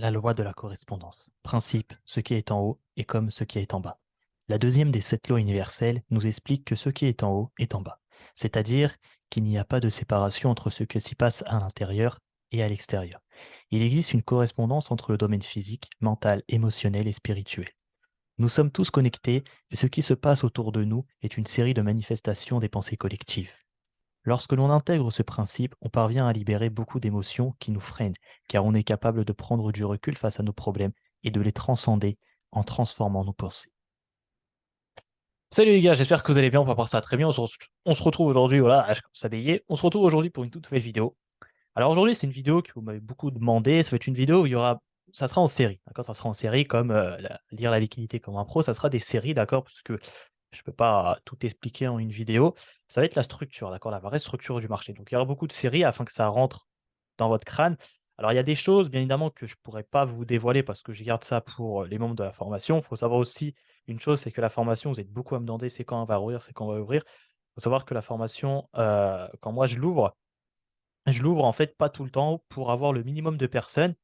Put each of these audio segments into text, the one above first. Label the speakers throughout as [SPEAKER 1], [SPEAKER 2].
[SPEAKER 1] La loi de la correspondance. Principe, ce qui est en haut est comme ce qui est en bas. La deuxième des 7 lois universelles nous explique que ce qui est en haut est en bas, c'est-à-dire qu'il n'y a pas de séparation entre ce qui s'y passe à l'intérieur et à l'extérieur. Il existe une correspondance entre le domaine physique, mental, émotionnel et spirituel. Nous sommes tous connectés et ce qui se passe autour de nous est une série de manifestations des pensées collectives. Lorsque l'on intègre ce principe, on parvient à libérer beaucoup d'émotions qui nous freinent, car on est capable de prendre du recul face à nos problèmes et de les transcender en transformant nos pensées. Salut les gars, j'espère que vous allez bien, on va voir ça très bien. On se retrouve aujourd'hui, voilà, je commence à bégayer. On se retrouve aujourd'hui pour une toute nouvelle vidéo. Alors aujourd'hui, c'est une vidéo que vous m'avez beaucoup demandé. Ça va être une vidéo où ça sera en série, d'accord? Ça sera en série comme lire la liquidité comme un pro, ça sera des séries, d'accord? Parce que je ne peux pas tout expliquer en une vidéo. Ça va être la structure, d'accord? La vraie structure du marché. Donc il y aura beaucoup de séries afin que ça rentre dans votre crâne. Alors il y a des choses, bien évidemment, que je ne pourrais pas vous dévoiler parce que je garde ça pour les membres de la formation. Il faut savoir aussi une chose, c'est que la formation, vous êtes beaucoup à me demander, c'est quand elle va ouvrir, c'est quand on va ouvrir. Il faut savoir que la formation, quand moi je l'ouvre en fait pas tout le temps pour avoir le minimum de personnes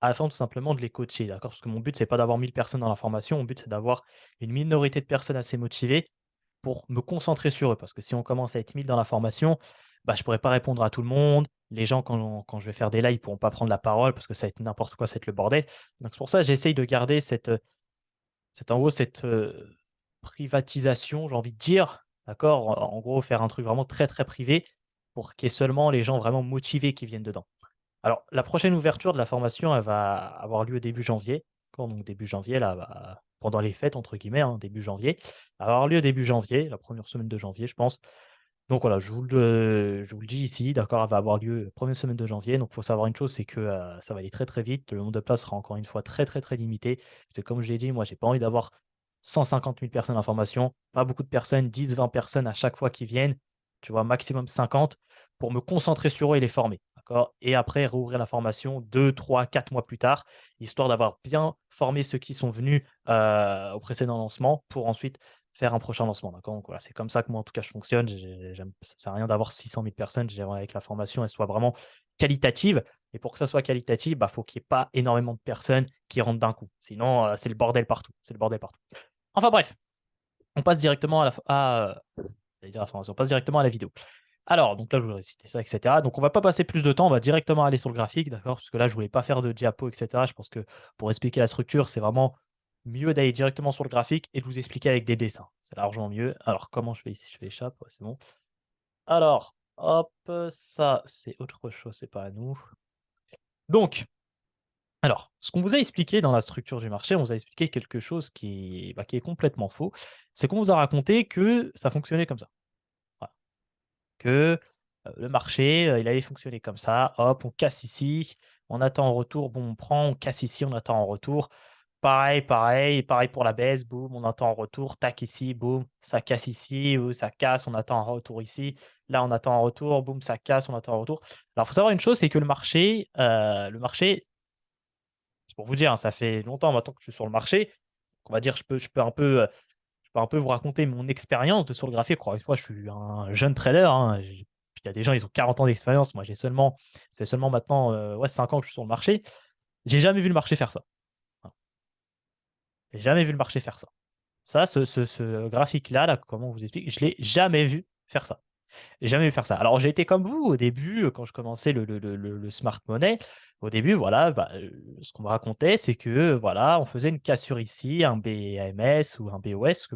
[SPEAKER 1] afin tout simplement de les coacher, d'accord? Parce que mon but, c'est pas d'avoir 1000 personnes dans la formation, mon but, c'est d'avoir une minorité de personnes assez motivées pour me concentrer sur eux. Parce que si on commence à être 1000 dans la formation, bah, je pourrais pas répondre à tout le monde. Les gens, quand je vais faire des lives, ils pourront pas prendre la parole parce que ça va être n'importe quoi, ça va être le bordel. Donc c'est pour ça que j'essaye de garder en gros, privatisation, j'ai envie de dire, d'accord? En gros, faire un truc vraiment très, très privé pour qu'il y ait seulement les gens vraiment motivés qui viennent dedans. Alors, la prochaine ouverture de la formation, elle va avoir lieu début janvier. D'accord, donc début janvier, là, pendant les «fêtes» entre guillemets, hein, début janvier. Elle va avoir lieu début janvier, la première semaine de janvier, je pense. Donc voilà, je vous le dis ici, d'accord, elle va avoir lieu première semaine de janvier. Donc il faut savoir une chose, c'est que, ça va aller très, très vite. Le nombre de places sera encore une fois très, très, très limité. Parce que comme je l'ai dit, moi, j'ai pas envie d'avoir 150 000 personnes en formation, pas beaucoup de personnes, 10-20 personnes à chaque fois qui viennent, tu vois? Maximum 50 pour me concentrer sur eux et les former, d'accord? Et après rouvrir la formation 2, 3, 4 mois plus tard, histoire d'avoir bien formé ceux qui sont venus, au précédent lancement pour ensuite faire un prochain lancement, d'accord? Donc voilà, c'est comme ça que moi, en tout cas, je fonctionne. J'aime ça sert à rien d'avoir 600 000 personnes. J'aimerais que la formation, elle soit vraiment qualitative et pour que ça soit qualitatif, bah, faut qu'il y ait pas énormément de personnes qui rentrent d'un coup. Sinon, c'est le bordel partout, c'est le bordel partout. Enfin bref, on passe directement j'allais dire la formation, on passe directement à la vidéo. Alors, donc là, je vous ai cité ça et cetera. Donc on va pas passer plus de temps, on va directement aller sur le graphique, d'accord? Parce que là, je voulais pas faire de diapo et cetera. Je pense que pour expliquer la structure, c'est vraiment mieux d'aller directement sur le graphique et de vous expliquer avec des dessins. C'est largement mieux. Alors comment je fais ici? Je fais échappe, ouais, c'est bon. Alors, hop, ça, c'est autre chose, c'est pas à nous. Donc, alors, ce qu'on vous a expliqué dans la structure du marché, on vous a expliqué quelque chose qui est complètement faux. C'est qu'on vous a raconté que ça fonctionnait comme ça. Voilà. Que, le marché, il allait fonctionner comme ça. Hop, on casse ici, on attend en retour, bon, on prend, on casse ici, on attend en retour. Pareil, pareil, pareil pour la baisse, boum, on attend en retour, tac ici, boum, ça casse ici, ou ça casse, on attend en retour ici. Là, on attend en retour, boum, ça casse, on attend en retour. Alors, il faut savoir une chose, c'est que c'est pour vous dire, hein, ça fait longtemps maintenant que je suis sur le marché. On va dire, je peux un peu vous raconter mon expérience de sur le graphique. Encore une fois, je suis un jeune trader, hein, il y a des gens, ils ont 40 ans d'expérience. Moi, ça fait seulement maintenant, ouais, 5 ans que je suis sur le marché. J'ai jamais vu le marché faire ça. Voilà. J'ai jamais vu le marché faire ça. Ça, ce graphique-là, là, comment on vous explique, je l'ai jamais vu faire ça. J'ai jamais vu faire ça. Alors, j'ai été comme vous au début, quand je commençais le smart money. Au début, voilà, bah, ce qu'on me racontait, c'est que, voilà, on faisait une cassure ici, un BAMS ou un BOS,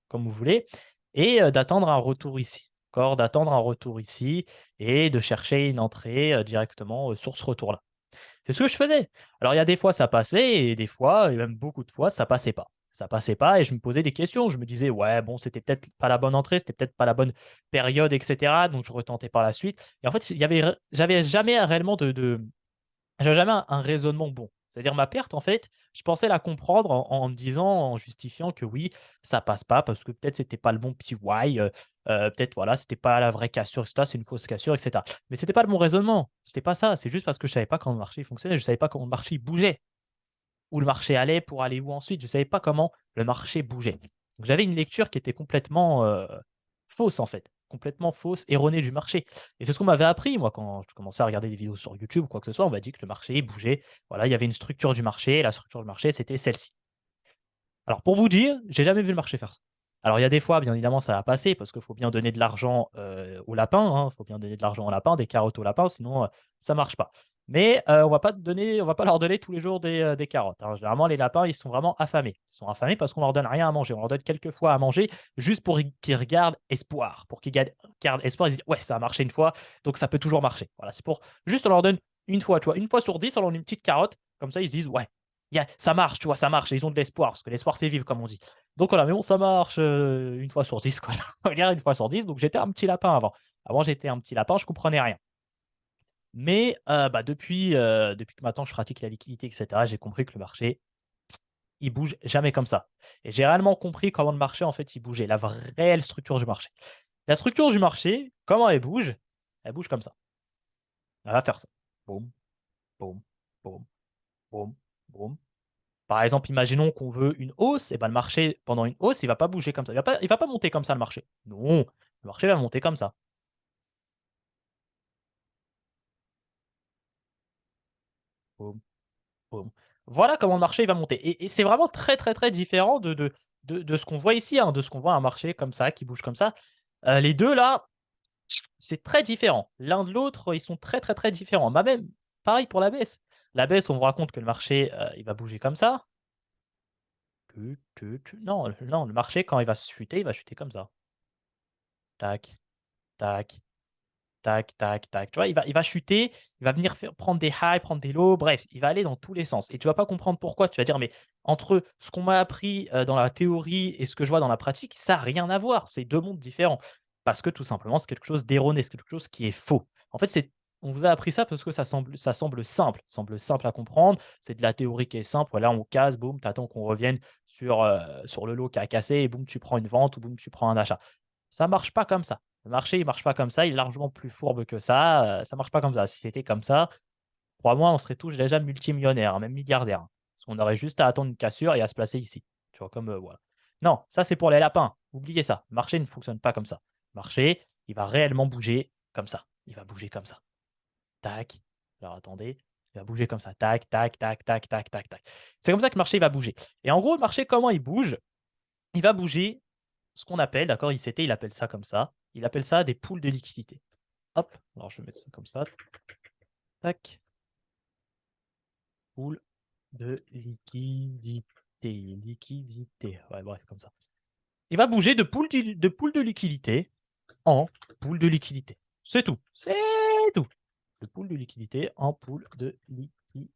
[SPEAKER 1] comme vous voulez, et d'attendre un retour ici. D'accord? D'attendre un retour ici et de chercher une entrée directement sur ce retour-là. C'est ce que je faisais. Alors, il y a des fois, ça passait et des fois, et même beaucoup de fois, ça passait pas. Ça passait pas et je me posais des questions. Je me disais: «Ouais, bon, c'était peut-être pas la bonne entrée, c'était peut-être pas la bonne période» et cetera, donc je retentais par la suite et en fait, j'avais jamais réellement j'avais jamais un raisonnement bon. C'est-à-dire ma perte, en fait, je pensais la comprendre en me disant, en justifiant que oui, ça passe pas parce que peut-être c'était pas le bon PY, peut-être voilà, c'était pas la vraie cassure et cetera, c'est une fausse cassure et cetera. Mais c'était pas le bon raisonnement, c'était pas ça, c'est juste parce que je savais pas comment le marché fonctionnait, je savais pas comment le marché bougeait, où le marché allait pour aller où ensuite, je savais pas comment le marché bougeait. Donc j'avais une lecture qui était complètement, fausse, en fait, complètement fausse, erronée du marché. Et c'est ce qu'on m'avait appris, moi, quand je commençais à regarder des vidéos sur YouTube ou quoi que ce soit. On m'a dit que le marché bougeait. Voilà, il y avait une structure du marché. Et la structure du marché, c'était celle-ci. Alors pour vous dire, j'ai jamais vu le marché faire ça. Alors il y a des fois, bien évidemment, ça va passer parce qu'il faut bien donner de l'argent au lapin, hein. Il faut bien donner de l'argent au lapin, des carottes au lapin, sinon ça marche pas. Mais on va pas leur donner tous les jours des carottes, hein. Généralement, les lapins, ils sont vraiment affamés. Ils sont affamés parce qu'on leur donne rien à manger. On leur donne quelques fois à manger juste pour qu'ils regardent espoir, pour qu'ils gardent espoir. Ils disent ouais, ça a marché une fois, donc ça peut toujours marcher. Voilà, c'est pour juste on leur donne une fois, tu vois, une fois sur 10, on leur donne une petite carotte. Comme ça, ils se disent ouais, ça marche, tu vois, ça marche. Et ils ont de l'espoir, parce que l'espoir fait vivre, comme on dit. Donc voilà, mais bon, ça marche une fois sur 10, quoi. Regarde, une fois sur 10. Donc j'étais un petit lapin avant. Avant, j'étais un petit lapin, je comprenais rien. Mais bah, depuis que maintenant je pratique la liquidité, etc., j'ai compris que le marché, il bouge jamais comme ça. Et j'ai réellement compris comment le marché, en fait, il bougeait, la réelle structure du marché. La structure du marché, comment elle bouge? Elle bouge comme ça. Elle va faire ça. Boum, boum, boum, boum, boum. Par exemple, imaginons qu'on veut une hausse, et ben le marché, pendant une hausse, il va pas bouger comme ça. Il va pas monter comme ça, le marché. Non, le marché va monter comme ça. Boum, boum. Voilà comment le marché va monter. Et c'est vraiment très, très, très différent de ce qu'on voit ici, hein, de ce qu'on voit un marché comme ça, qui bouge comme ça. Les deux là, c'est très différent. L'un de l'autre, ils sont très, très, très différents. Bah, même, pareil pour la baisse. La baisse, on vous raconte que le marché, il va bouger comme ça. Non, non, le marché, quand il va chuter comme ça. Tac, tac, tac, tac, tac. Tu vois, il va chuter, il va venir prendre des highs, prendre des lows, bref, il va aller dans tous les sens. Et tu vas pas comprendre pourquoi. Tu vas dire, mais entre ce qu'on m'a appris dans la théorie et ce que je vois dans la pratique, ça n'a rien à voir. C'est deux mondes différents. Parce que tout simplement, c'est quelque chose d'erroné, c'est quelque chose qui est faux. En fait, on vous a appris ça parce que semble simple à comprendre. C'est de la théorie qui est simple. Voilà, on casse, boum, tu attends qu'on revienne sur le lot qui a cassé et boum, tu prends une vente ou boum, tu prends un achat. Ça marche pas comme ça. Le marché, il marche pas comme ça, il est largement plus fourbe que ça marche pas comme ça. Si c'était comme ça, crois-moi, on serait tous déjà multimillionnaires, hein, même milliardaires, hein. Parce qu'on aurait juste à attendre une cassure et à se placer ici. Tu vois, comme voilà. Non, ça c'est pour les lapins. Oubliez ça. Le marché ne fonctionne pas comme ça. Le marché, il va réellement bouger comme ça. Il va bouger comme ça. Tac. Alors attendez. Il va bouger comme ça. Tac, tac, tac, tac, tac, tac, tac. C'est comme ça que le marché va bouger. Et en gros, le marché, comment il bouge? Il va bouger ce qu'on appelle, d'accord, ICT, il appelle ça comme ça. Il appelle ça des poules de liquidité. Hop, alors je vais mettre ça comme ça. Tac, poule de liquidité. Liquidité. Ouais, bref, comme ça. Il va bouger de poule de liquidité en poule de liquidité. C'est tout. C'est tout. De poule de liquidité en poule de liquidité.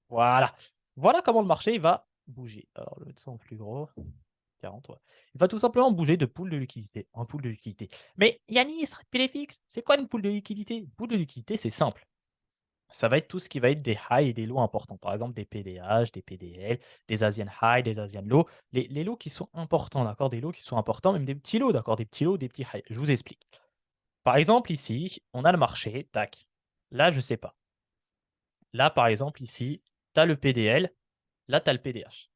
[SPEAKER 1] Voilà. Voilà comment le marché va bouger. Alors, je vais mettre ça en plus gros. 40, ouais. Il va tout simplement bouger de pool de liquidité en pool de liquidité. Mais Yanis, PLFX, c'est quoi une pool de liquidité? Une pool de liquidité, c'est simple. Ça va être tout ce qui va être des highs et des lows importants. Par exemple, des PDH, des PDL, des Asian high, des Asian low. Les lows qui sont importants, d'accord? Des lows qui sont importants, même des petits lows, d'accord? Des petits lows, des petits highs. Je vous explique. Par exemple, ici, on a le marché, tac. Là, je ne sais pas. Là, par exemple, ici, tu as le PDL, là, tu as le PDH.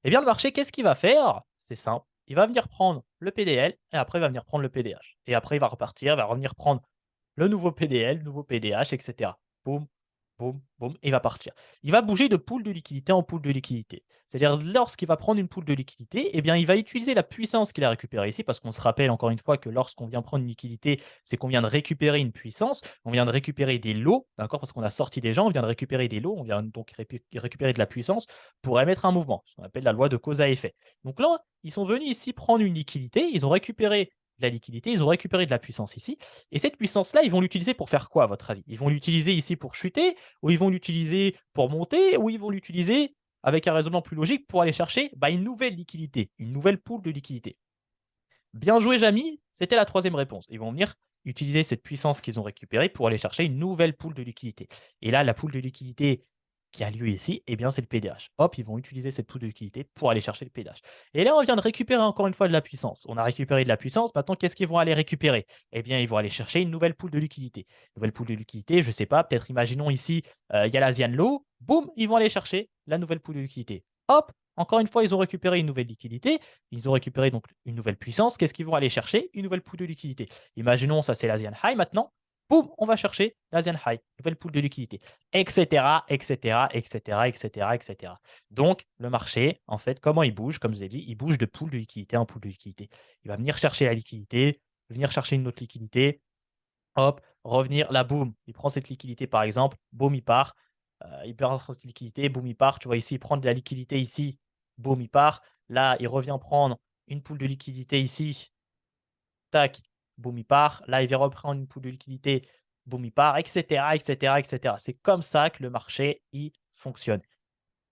[SPEAKER 1] Eh bien, le marché, qu'est-ce qu'il va faire? C'est simple. Il va venir prendre le PDL et après, il va venir prendre le PDH. Et après, il va repartir, il va revenir prendre le nouveau PDL, nouveau PDH, etc. Boum, boum, boum, et il va partir. Il va bouger de pool de liquidité en pool de liquidité. C'est-à-dire, lorsqu'il va prendre une pool de liquidité, eh bien, il va utiliser la puissance qu'il a récupérée ici, parce qu'on se rappelle encore une fois que lorsqu'on vient prendre une liquidité, c'est qu'on vient de récupérer une puissance, on vient de récupérer des lots, d'accord, parce qu'on a sorti des gens, on vient de récupérer des lots, on vient donc récupérer de la puissance pour émettre un mouvement, ce qu'on appelle la loi de cause à effet. Donc là, ils sont venus ici prendre une liquidité, ils ont récupéré de la liquidité, ils ont récupéré de la puissance ici, et cette puissance-là, ils vont l'utiliser pour faire quoi, à votre avis? Ils vont l'utiliser ici pour chuter, ou ils vont l'utiliser pour monter, ou ils vont l'utiliser, avec un raisonnement plus logique, pour aller chercher une nouvelle liquidité, une nouvelle pool de liquidité. Bien joué, Jamy, c'était la troisième réponse. Ils vont venir utiliser cette puissance qu'ils ont récupérée pour aller chercher une nouvelle pool de liquidité. Et là, la pool de liquidité qui a lieu ici, eh bien, c'est le PDH. Hop, ils vont utiliser cette pool de liquidité pour aller chercher le PDH. Et là, on vient de récupérer encore une fois de la puissance. On a récupéré de la puissance. Maintenant, qu'est-ce qu'ils vont aller récupérer? Eh bien, ils vont aller chercher une nouvelle pool de liquidité. Nouvelle pool de liquidité, je ne sais pas, peut-être imaginons ici, il y a l'Asian Low. Boum, ils vont aller chercher la nouvelle pool de liquidité. Hop, Encore une fois, ils ont récupéré une nouvelle liquidité, ils ont récupéré donc une nouvelle puissance. Qu'est-ce qu'ils vont aller chercher? Une nouvelle pool de liquidité. Imaginons, ça c'est l'Asian High maintenant. Boum, on va chercher l'Asian High, nouvelle pool de liquidité, etc., etc., etc., etc., etc. Donc, le marché, en fait, comment il bouge? Comme je vous ai dit, il bouge de pool de liquidité en pool de liquidité. Il va venir chercher la liquidité, venir chercher une autre liquidité, hop, revenir, là, boum, il prend cette liquidité par exemple, boum, il part, il perd cette liquidité, boum, il part. Tu vois ici, il prend de la liquidité ici, boum, il part. Là, il revient prendre une pool de liquidité ici, tac, boum, il part. Là, il vient reprendre une pool de liquidité, boum, il part, etc., etc., etc. C'est comme ça que le marché, il fonctionne.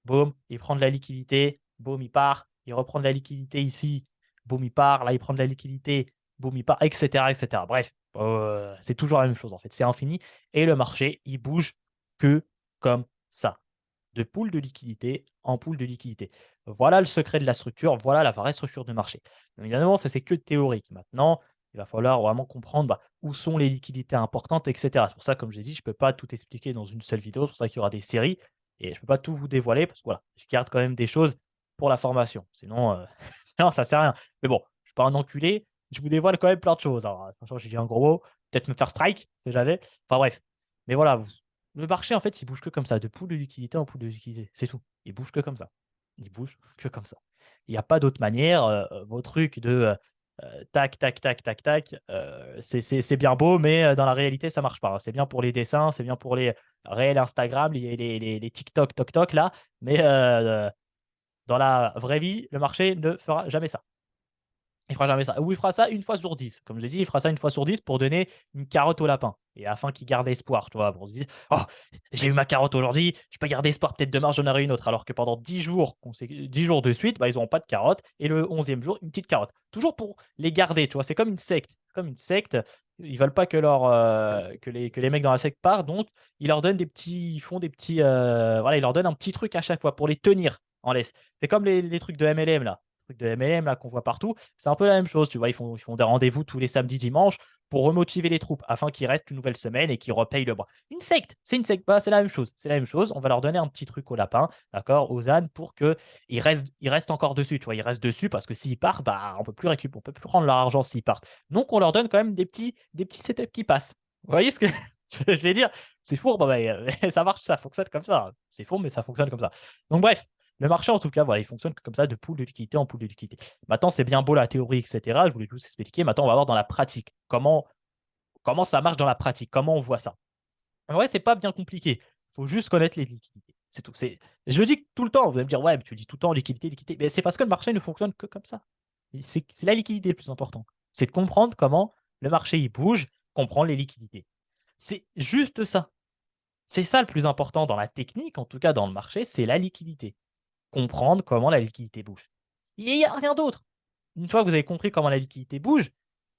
[SPEAKER 1] Boum, il prend de la liquidité, boum, il part. Il reprend de la liquidité ici, boum, il part. Là, il prend de la liquidité, boum, il part, etc., etc. Bref, c'est toujours la même chose en fait. C'est infini. Et le marché, il bouge que comme ça. De pool de liquidité en pool de liquidité. Voilà le secret de la structure, voilà la vraie structure de marché. Évidemment, ça, c'est que théorique. Maintenant, il va falloir vraiment comprendre où sont les liquidités importantes, etc. C'est pour ça, comme je l'ai dit, je ne peux pas tout expliquer dans une seule vidéo. C'est pour ça qu'il y aura des séries et je ne peux pas tout vous dévoiler parce que voilà, je garde quand même des choses pour la formation. Sinon, sinon ça ne sert à rien. Mais bon, je ne suis pas un enculé, je vous dévoile quand même plein de choses. Alors, attention, j'ai dit un gros mot, peut-être me faire strike, si jamais. Enfin bref. Mais voilà, le marché, en fait, il bouge que comme ça, de pool de liquidité en pool de liquidité. C'est tout. Il bouge que comme ça. Il bouge que comme ça. Il n'y a pas d'autre manière. Vos trucs de tac, tac, tac, tac, tac, c'est bien beau, mais dans la réalité, ça ne marche pas, hein. C'est bien pour les dessins, c'est bien pour les réels Instagram, les TikTok, toc, toc, là. Mais dans la vraie vie, le marché ne fera jamais ça. Il fera jamais ça. Ou il fera ça une fois sur 10. Comme je l'ai dit, il fera ça une fois sur 10 pour donner une carotte au lapin. Et afin qu'il garde espoir, tu vois, pour se dire, oh, j'ai eu ma carotte aujourd'hui, je peux garder espoir, peut-être demain j'en aurai une autre. Alors que pendant 10 jours, 10 jours de suite, bah, ils n'auront pas de carotte. Et le 11e jour, une petite carotte. Toujours pour les garder, tu vois. C'est comme une secte. Comme une secte. Ils veulent pas que les mecs dans la secte partent. Donc, ils leur donnent des petits, ils font des petits, voilà, ils leur donnent un petit truc à chaque fois pour les tenir en laisse. C'est comme les trucs de MLM là trucs de MLM là qu'on voit partout, c'est un peu la même chose, tu vois, ils font des rendez-vous tous les samedis, dimanches pour remotiver les troupes afin qu'ils restent une nouvelle semaine et qu'ils repayent le bras. Une secte, c'est une secte, bah, c'est la même chose, c'est la même chose. On va leur donner un petit truc au lapin, d'accord, aux ânes pour que ils restent encore dessus, tu vois, ils restent dessus parce que s'ils partent, bah, on peut plus récupérer, on peut plus prendre leur argent s'ils partent. Donc on leur donne quand même des petits setups qui passent. Vous voyez ce que je vais dire? C'est fourbe, bah, ça marche, ça fonctionne comme ça. C'est fourbe, mais ça fonctionne comme ça. Donc bref, le marché, en tout cas, voilà, il fonctionne comme ça, de pool de liquidité en pool de liquidité. Maintenant, c'est bien beau la théorie, etc. Je voulais tous expliquer. Maintenant, on va voir dans la pratique. Comment ça marche dans la pratique? Comment on voit ça? En vrai, c'est pas bien compliqué. Il faut juste connaître les liquidités. C'est tout. Je le dis tout le temps. Vous allez me dire, ouais, mais tu le dis tout le temps, liquidité, liquidité. Mais c'est parce que le marché ne fonctionne que comme ça. C'est la liquidité le plus important. C'est de comprendre comment le marché il bouge, comprendre les liquidités. C'est juste ça. C'est ça le plus important dans la technique, en tout cas dans le marché, c'est la liquidité. Comprendre comment la liquidité bouge. Il n'y a rien d'autre. Une fois que vous avez compris comment la liquidité bouge,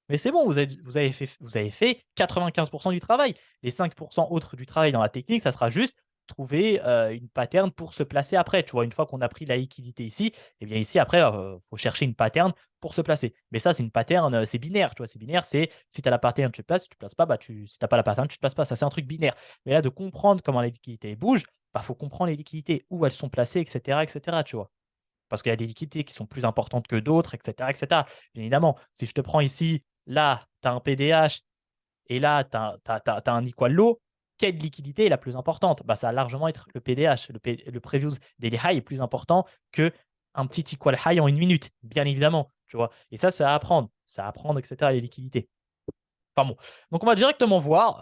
[SPEAKER 1] mais c'est bon, vous avez fait 95% du travail. Les 5% autres du travail dans la technique, ça sera juste trouver une pattern pour se placer après. Tu vois, une fois qu'on a pris la liquidité ici, et bien ici, après, il faut chercher une pattern pour se placer. Mais ça, c'est une pattern, c'est binaire. Tu vois, c'est binaire, c'est si tu as la pattern, tu te places, si tu ne te places pas, bah, si tu n'as pas la pattern, tu ne te places pas. Ça, c'est un truc binaire. Mais là, de comprendre comment la liquidité bouge, il bah, faut comprendre les liquidités, où elles sont placées, etc., etc., tu vois. Parce qu'il y a des liquidités qui sont plus importantes que d'autres, etc., etc. Bien évidemment, si je te prends ici, là, tu as un PDH et là, tu as, un equal low, quelle liquidité est la plus importante? Bah, ça va largement être le PDH. Le Previous Daily High est plus important qu'un petit equal high en une minute, bien évidemment. Tu vois. Et ça, à apprendre. Ça à apprendre, etc., les liquidités. Enfin bon. Donc, on va directement voir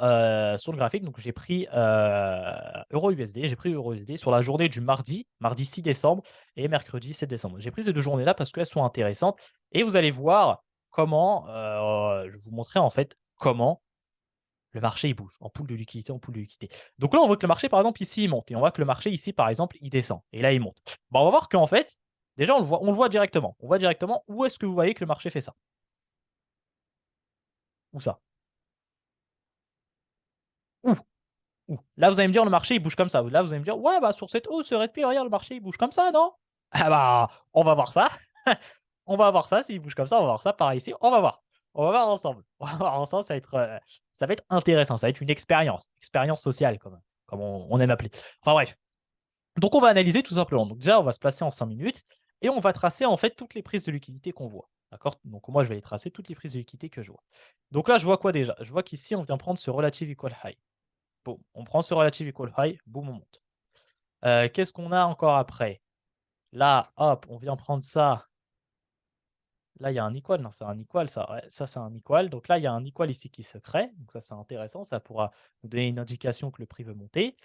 [SPEAKER 1] sur le graphique. Donc, j'ai pris Euro-USD. J'ai pris Euro-USD sur la journée du mardi 6 décembre et mercredi 7 décembre. J'ai pris ces deux journées-là parce qu'elles sont intéressantes. Et vous allez voir comment, je vais vous montrer en fait comment le marché il bouge en pool de liquidité, en pool de liquidité. Donc là, on voit que le marché, par exemple, ici, il monte. Et on voit que le marché, ici, par exemple, il descend. Et là, il monte. Bon, on va voir qu'en fait, déjà, on le voit directement. On voit directement où est-ce que vous voyez que le marché fait ça. Où ça? Où? Là, vous allez me dire, le marché, il bouge comme ça. Là, vous allez me dire, ouais, bah, sur cette hausse, Red Pill, regarde, le marché, il bouge comme ça, non? Ah bah, on va voir ça. On va voir ça. S'il bouge comme ça, on va voir ça. Pareil ici, on va voir. On va voir ensemble. On va voir ensemble, ça va être intéressant. Ça va être une expérience. Expérience sociale, comme on aime appeler. Enfin bref. Donc on va analyser tout simplement. Donc déjà, on va se placer en 5 minutes et on va tracer en fait toutes les prises de liquidité qu'on voit. D'accord? Donc moi, je vais les tracer toutes les prises de liquidité que je vois. Donc là, je vois quoi déjà? Je vois qu'ici, on vient prendre ce relative equal high. Boum, on prend ce relative equal high, boum, on monte. Qu'est-ce qu'on a encore après? Là, hop, on vient prendre ça. Là, il y a un equal. Non, c'est un equal, ça. Ouais, ça, c'est un equal. Donc là, il y a un equal ici qui se crée. Donc ça, c'est intéressant. Ça pourra nous donner une indication que le prix veut monter.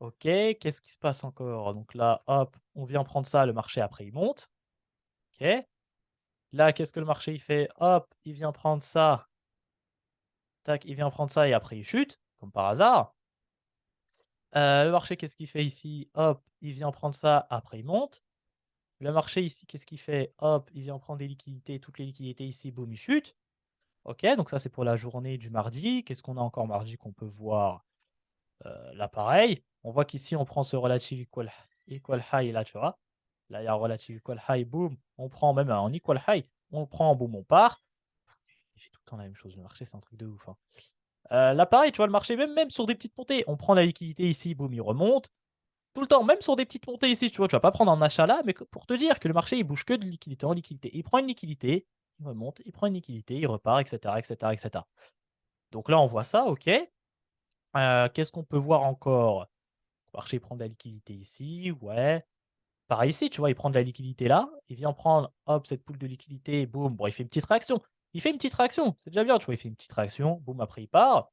[SPEAKER 1] OK, qu'est-ce qui se passe encore? Donc là, hop, on vient prendre ça, le marché après il monte. OK. Là, qu'est-ce que le marché il fait? Hop, il vient prendre ça, tac, il vient prendre ça et après il chute, comme par hasard. Le marché, qu'est-ce qu'il fait ici? Hop, il vient prendre ça, après il monte. Le marché ici, qu'est-ce qu'il fait? Hop, il vient prendre des liquidités, toutes les liquidités ici, boum, il chute. OK, donc ça c'est pour la journée du mardi. Qu'est-ce qu'on a encore mardi qu'on peut voir? Là pareil, on voit qu'ici on prend ce relative equal high là, tu vois? Là, il y a un relative equal high, boum, on prend même un equal high, on le prend, boum, on part. Il fait tout le temps la même chose, le marché, c'est un truc de ouf, hein. Là, pareil, tu vois, le marché, même sur des petites montées, on prend la liquidité ici, boum, il remonte. Tout le temps, même sur des petites montées ici, tu vois, tu vas pas prendre un achat là, mais pour te dire que le marché, il bouge que de liquidité en liquidité. Il prend une liquidité, il remonte, il prend une liquidité, il repart, etc., etc., etc. Donc là, on voit ça, ok. Qu'est-ce qu'on peut voir encore? Le marché prend de la liquidité ici, ouais. Pareil ici, tu vois, il prend de la liquidité là, il vient prendre, hop, cette poule de liquidité, boum, bon, il fait une petite réaction. Il fait une petite réaction, c'est déjà bien, tu vois, il fait une petite réaction, boum, après il part.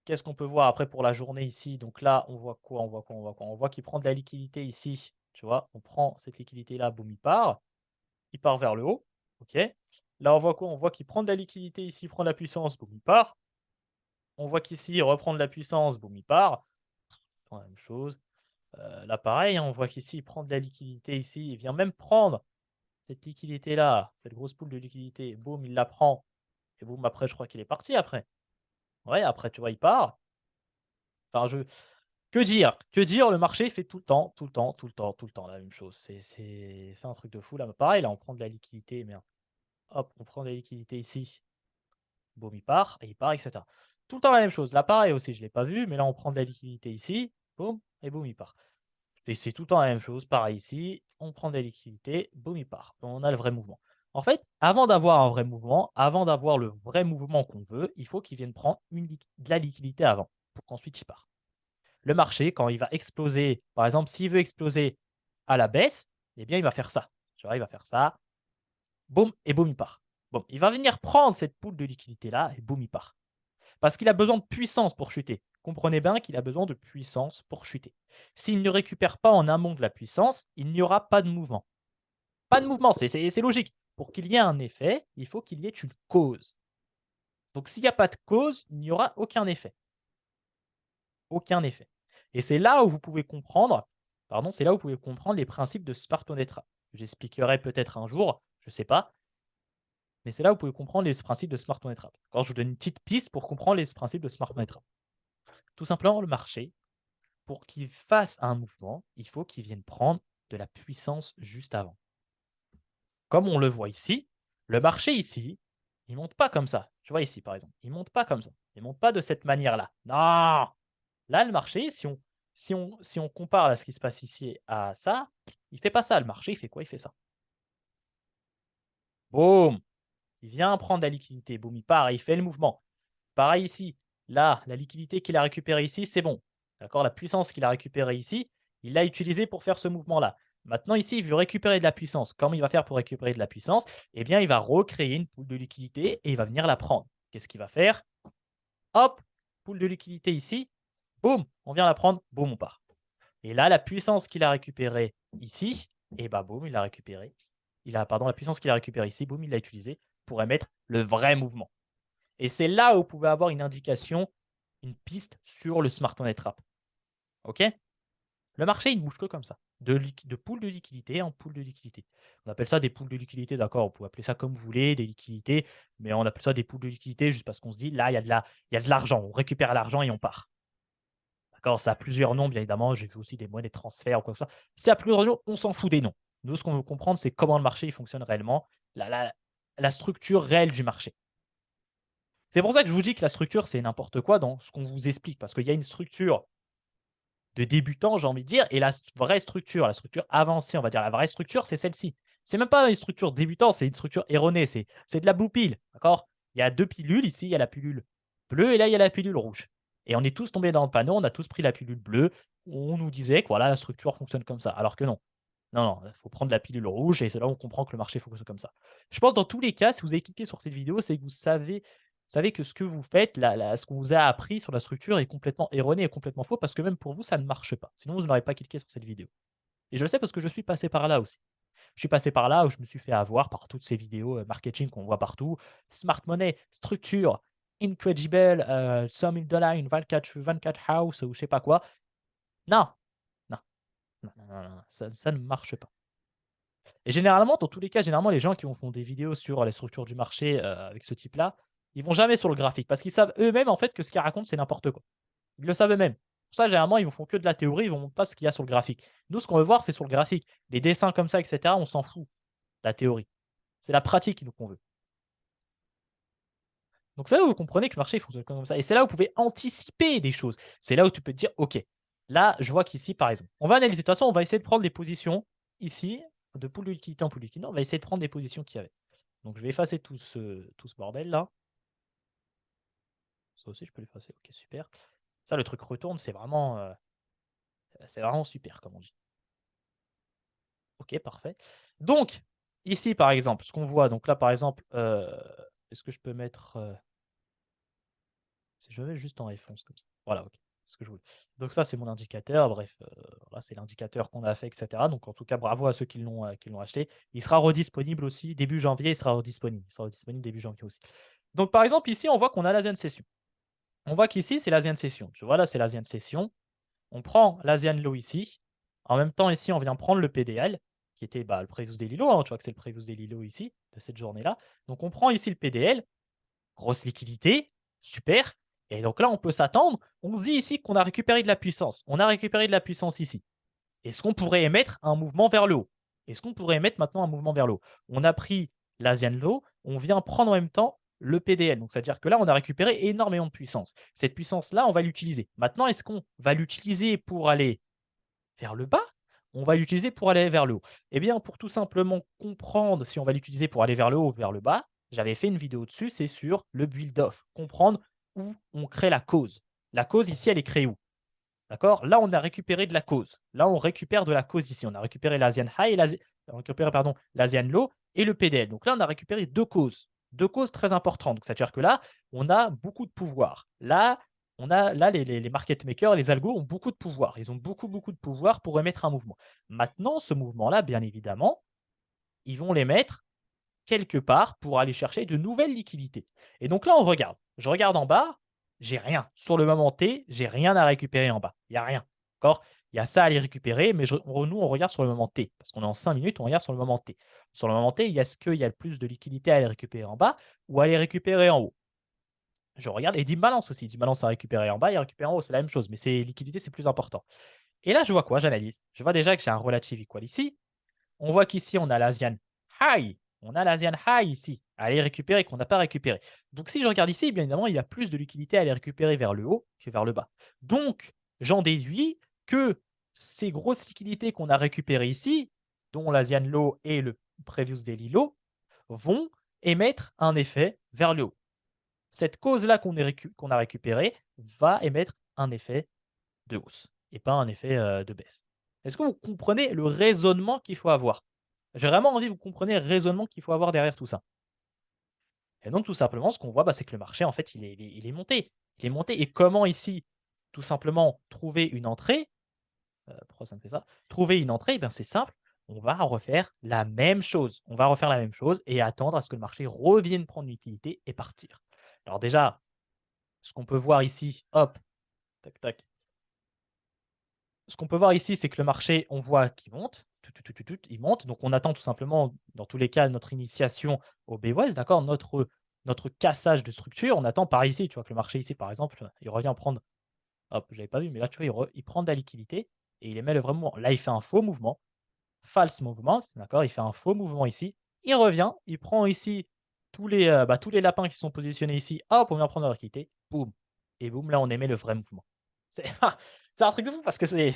[SPEAKER 1] Qu'est-ce qu'on peut voir après pour la journée ici? Donc là, on voit quoi? On voit quoi? On voit quoi? On voit qu'il prend de la liquidité ici, tu vois, on prend cette liquidité là, boum, il part vers le haut, ok. Là, on voit quoi? On voit qu'il prend de la liquidité ici, il prend de la puissance, boum, il part. On voit qu'ici, il reprend de la puissance, boum, il part. La même chose. Là, pareil, hein, on voit qu'ici, il prend de la liquidité ici, il vient même prendre cette liquidité-là, cette grosse poule de liquidité, boum, il la prend et boum, après, je crois qu'il est parti après. Ouais, après, tu vois, il part. Enfin, que dire? Que dire? Le marché fait tout le temps, tout le temps, tout le temps, tout le temps la même chose. C'est un truc de fou là. Pareil, là, on prend de la liquidité, mais hop, on prend de la liquidité ici, boum, il part, etc. Tout le temps la même chose. Là, pareil aussi, je ne l'ai pas vu, mais là, on prend de la liquidité ici, boum, et boum, il part. Et c'est tout le temps la même chose, pareil ici, on prend des liquidités, boum, il part. On a le vrai mouvement. En fait, avant d'avoir un vrai mouvement, avant d'avoir le vrai mouvement qu'on veut, il faut qu'il vienne prendre de la liquidité avant, pour qu'ensuite il part. Le marché, quand il va exploser, par exemple, s'il veut exploser à la baisse, eh bien, il va faire ça. Tu vois, il va faire ça, boum, et boum, il part. Bon, il va venir prendre cette poule de liquidité-là, et boum, il part. Parce qu'il a besoin de puissance pour chuter. Comprenez bien qu'il a besoin de puissance pour chuter. S'il ne récupère pas en amont de la puissance, il n'y aura pas de mouvement. Pas de mouvement, c'est logique. Pour qu'il y ait un effet, il faut qu'il y ait une cause. Donc s'il n'y a pas de cause, il n'y aura aucun effet. Aucun effet. Et c'est là où vous pouvez comprendre, pardon, c'est là où vous pouvez comprendre les principes de Spartonetra. J'expliquerai peut-être un jour, je ne sais pas, mais c'est là où vous pouvez comprendre les principes de Smart Money Trap. Quand je vous donne une petite piste pour comprendre les principes de Smart Money Trap. Tout simplement, le marché, pour qu'il fasse un mouvement, il faut qu'il vienne prendre de la puissance juste avant. Comme on le voit ici, le marché ici, il ne monte pas comme ça. Tu vois ici, par exemple, il ne monte pas comme ça. Il ne monte pas de cette manière-là. Non. Là, le marché, si on compare à ce qui se passe ici à ça, il ne fait pas ça. Le marché, il fait quoi? Il fait ça. Boum. Il vient prendre la liquidité. Boum, il part et il fait le mouvement. Pareil ici. Là, la liquidité qu'il a récupérée ici, c'est bon. D'accord? La puissance qu'il a récupérée ici, il l'a utilisée pour faire ce mouvement-là. Maintenant, ici, il veut récupérer de la puissance. Comment il va faire pour récupérer de la puissance? Eh bien, il va recréer une poule de liquidité et il va venir la prendre. Qu'est-ce qu'il va faire? Hop, poule de liquidité ici. Boum, on vient la prendre. Boum, on part. Et là, la puissance qu'il a récupérée ici, et bah boum, il l'a récupérée. La puissance qu'il a récupérée ici, boum, il l'a utilisée pour émettre le vrai mouvement. Et c'est là où vous pouvez avoir une indication, une piste sur le smart money trap. OK? Le marché, il ne bouge que comme ça, de pool de liquidité en pool de liquidité. On appelle ça des pools de liquidité, d'accord? Vous pouvez appeler ça comme vous voulez, des liquidités, mais on appelle ça des pools de liquidité juste parce qu'on se dit, là, il y a de l'argent, on récupère l'argent et on part. D'accord? Ça a plusieurs noms, bien évidemment. J'ai vu aussi des moyens, des transferts ou quoi que ce soit. Si ça a plusieurs noms, on s'en fout des noms. Nous, ce qu'on veut comprendre, c'est comment le marché il fonctionne réellement, la structure réelle du marché. C'est pour ça que je vous dis que la structure, c'est n'importe quoi dans ce qu'on vous explique, parce qu'il y a une structure de débutant, j'ai envie de dire, et vraie structure, la structure avancée, on va dire, la vraie structure, c'est celle-ci. C'est même pas une structure débutant, c'est une structure erronée, c'est de la boupille, d'accord? Il y a 2 pilules ici, il y a la pilule bleue et là, il y a la pilule rouge. Et on est tous tombés dans le panneau, on a tous pris la pilule bleue, où on nous disait que voilà, la structure fonctionne comme ça, alors que non. Non, non, il faut prendre la pilule rouge et c'est là où on comprend que le marché fonctionne comme ça. Je pense dans tous les cas, si vous avez cliqué sur cette vidéo, c'est que vous savez que ce que vous faites, ce qu'on vous a appris sur la structure est complètement erroné et complètement faux parce que même pour vous, ça ne marche pas. Sinon, vous n'aurez pas cliqué sur cette vidéo. Et je le sais parce que je suis passé par là aussi. Je suis passé par là où je me suis fait avoir par toutes ces vidéos marketing qu'on voit partout. Smart money, structure, incredible, 100 000 dollars, une 24 house ou je sais pas quoi. Non, non, non, non, non, non, ça ne marche pas. Et généralement, dans tous les cas, généralement, les gens qui font des vidéos sur les structures du marché avec ce type-là, ils vont jamais sur le graphique parce qu'ils savent eux-mêmes en fait que ce qu'ils racontent, c'est n'importe quoi. Ils le savent eux-mêmes. Pour ça, généralement, ils ne font que de la théorie, ils ne vont pas ce qu'il y a sur le graphique. Nous, ce qu'on veut voir, c'est sur le graphique. Les dessins comme ça, etc., on s'en fout. La théorie. C'est la pratique qu'on veut. Donc c'est là où vous comprenez que le marché fonctionne comme ça. Et c'est là où vous pouvez anticiper des choses. C'est là où tu peux te dire, OK, là, je vois qu'ici, par exemple, on va analyser. De toute façon, on va essayer de prendre les positions ici, de pool de liquidité en pool de liquidité. On va essayer de prendre des positions qu'il y avait. Donc je vais effacer tout ce bordel-là. Ça aussi, je peux l'effacer. OK, super. Ça, le truc retourne, c'est vraiment super, comme on dit. OK, parfait. Donc, ici, par exemple, ce qu'on voit, donc là, par exemple, est-ce que je peux mettre, si je vais juste en F11 comme ça. Voilà, OK, c'est ce que je voulais. Donc ça, c'est mon indicateur. Bref, voilà, c'est l'indicateur qu'on a fait, et cetera. Donc en tout cas, bravo à ceux qui l'ont acheté. Il sera redisponible aussi début janvier, il sera redisponible. Il sera redisponible début janvier aussi. Donc par exemple, ici, on voit qu'on a l'Asian Session. On voit qu'ici, c'est l'Asian Session. Tu vois, là, c'est l'Asian Session. On prend l'Asian Low ici. En même temps, ici, on vient prendre le PDL, qui était le Previous Daily Low, hein. Tu vois que c'est le Previous Daily Low ici, de cette journée-là. Donc on prend ici le PDL. Grosse liquidité, super. Et donc là, on peut s'attendre. On se dit ici qu'on a récupéré de la puissance. On a récupéré de la puissance ici. Est-ce qu'on pourrait émettre un mouvement vers le haut? Est-ce qu'on pourrait émettre maintenant un mouvement vers le haut? On a pris l'Asian Low, on vient prendre en même temps le PDL. Donc, c'est-à-dire que là, on a récupéré énormément de puissance. Cette puissance-là, on va l'utiliser. Maintenant, est-ce qu'on va l'utiliser pour aller vers le bas? On va l'utiliser pour aller vers le haut. Eh bien, pour tout simplement comprendre si on va l'utiliser pour aller vers le haut ou vers le bas, j'avais fait une vidéo dessus, c'est sur le build-off. Comprendre où on crée la cause. La cause ici, elle est créée où? D'accord? Là, on a récupéré de la cause. Là, on récupère de la cause ici. On a récupéré l'Asian High et on a récupéré, pardon, l'Asian Low et le PDL. Donc là, on a récupéré deux causes. Deux causes très importantes. Donc, c'est-à-dire que là, on a beaucoup de pouvoir. Là, les market makers, les algos ont beaucoup de pouvoir. Ils ont beaucoup, beaucoup de pouvoir pour émettre un mouvement. Maintenant, ce mouvement-là, bien évidemment, ils vont les mettre quelque part pour aller chercher de nouvelles liquidités. Et donc là, on regarde. Je regarde en bas, j'ai rien. Sur le moment T, j'ai rien à récupérer en bas. Il n'y a rien. D'accord? Il y a ça à aller récupérer, mais nous, on regarde sur le moment T. Parce qu'on est en 5 minutes, on regarde sur le moment T. Sur le moment T, est-ce qu'il y a plus de liquidité à aller récupérer en bas ou à aller récupérer en haut? Je regarde et d'imbalance aussi. D'imbalance à récupérer en bas et à récupérer en haut, c'est la même chose. Mais c'est liquidité, c'est plus important. Et là, je vois quoi? J'analyse. Je vois déjà que j'ai un relative equal ici. On voit qu'ici, on a l'Asian High. On a l'Asian High ici, à aller récupérer qu'on n'a pas récupéré. Donc, si je regarde ici, bien évidemment, il y a plus de liquidité à aller récupérer vers le haut que vers le bas. Donc, j'en déduis que ces grosses liquidités qu'on a récupérées ici, dont l'Asian Low et le Previous Daily Low, vont émettre un effet vers le haut. Cette cause-là qu'on a récupérée va émettre un effet de hausse et pas un effet de baisse. Est-ce que vous comprenez le raisonnement qu'il faut avoir? J'ai vraiment envie que vous compreniez le raisonnement qu'il faut avoir derrière tout ça. Et donc tout simplement, ce qu'on voit, c'est que le marché, en fait, il est monté. Il est monté et comment ici, tout simplement, trouver une entrée? Pourquoi ça me fait ça? Trouver une entrée, c'est simple, on va refaire la même chose. On va refaire la même chose et attendre à ce que le marché revienne prendre une liquidité et partir. Alors déjà, ce qu'on peut voir ici, hop, tac, tac. Ce qu'on peut voir ici, c'est que le marché, on voit qu'il monte. Il monte. Donc, on attend tout simplement, dans tous les cas, notre initiation au BWS, d'accord, notre cassage de structure. On attend par ici, tu vois, que le marché ici, par exemple, il revient prendre. Hop, je l'avais pas vu, mais là, tu vois, il prend de la liquidité et il émet le vrai mouvement. Là, il fait un faux mouvement, false mouvement, d'accord, il fait un faux mouvement ici. Il revient, il prend ici tous les lapins qui sont positionnés ici. Hop, on vient prendre la liquidité. Boum. Et boum, là, on émet le vrai mouvement. C'est c'est un truc de fou parce que le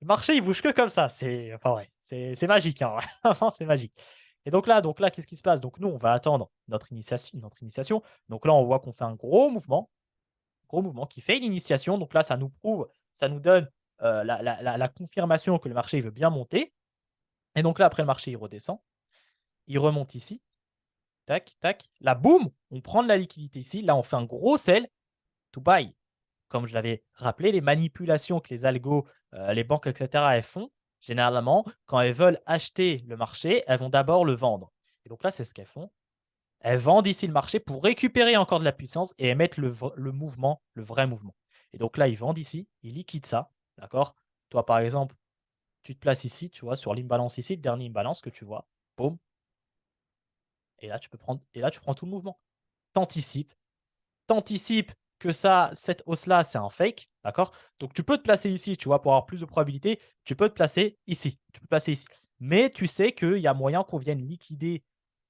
[SPEAKER 1] marché, il bouge que comme ça. C'est enfin, ouais, c'est magique, hein, vraiment, c'est magique. Et donc là, qu'est-ce qui se passe? Donc nous, on va attendre notre initiation. Donc là, on voit qu'on fait un gros mouvement qui fait l'initiation. Donc là, ça nous prouve, ça nous donne, la confirmation que le marché, il veut bien monter. Et donc là, après le marché, il redescend, il remonte ici, tac, tac. Là, boum, on prend de la liquidité ici. Là, on fait un gros sell to buy. Comme je l'avais rappelé, les manipulations que les algos, les banques et cetera, elles font, généralement, quand elles veulent acheter le marché, elles vont d'abord le vendre. Et donc là, c'est ce qu'elles font. Elles vendent ici le marché pour récupérer encore de la puissance et émettre le mouvement, le vrai mouvement. Et donc là, ils vendent ici, ils liquident ça, d'accord? Toi, par exemple, tu te places ici, tu vois, sur l'imbalance ici, le dernier imbalance que tu vois, boum, et là, tu prends tout le mouvement. T'anticipes, t'anticipes que ça, cette hausse-là, c'est un fake, d'accord? Donc tu peux te placer ici, tu vois, pour avoir plus de probabilité, tu peux te placer ici, tu peux te placer ici. Mais tu sais qu'il y a moyen qu'on vienne liquider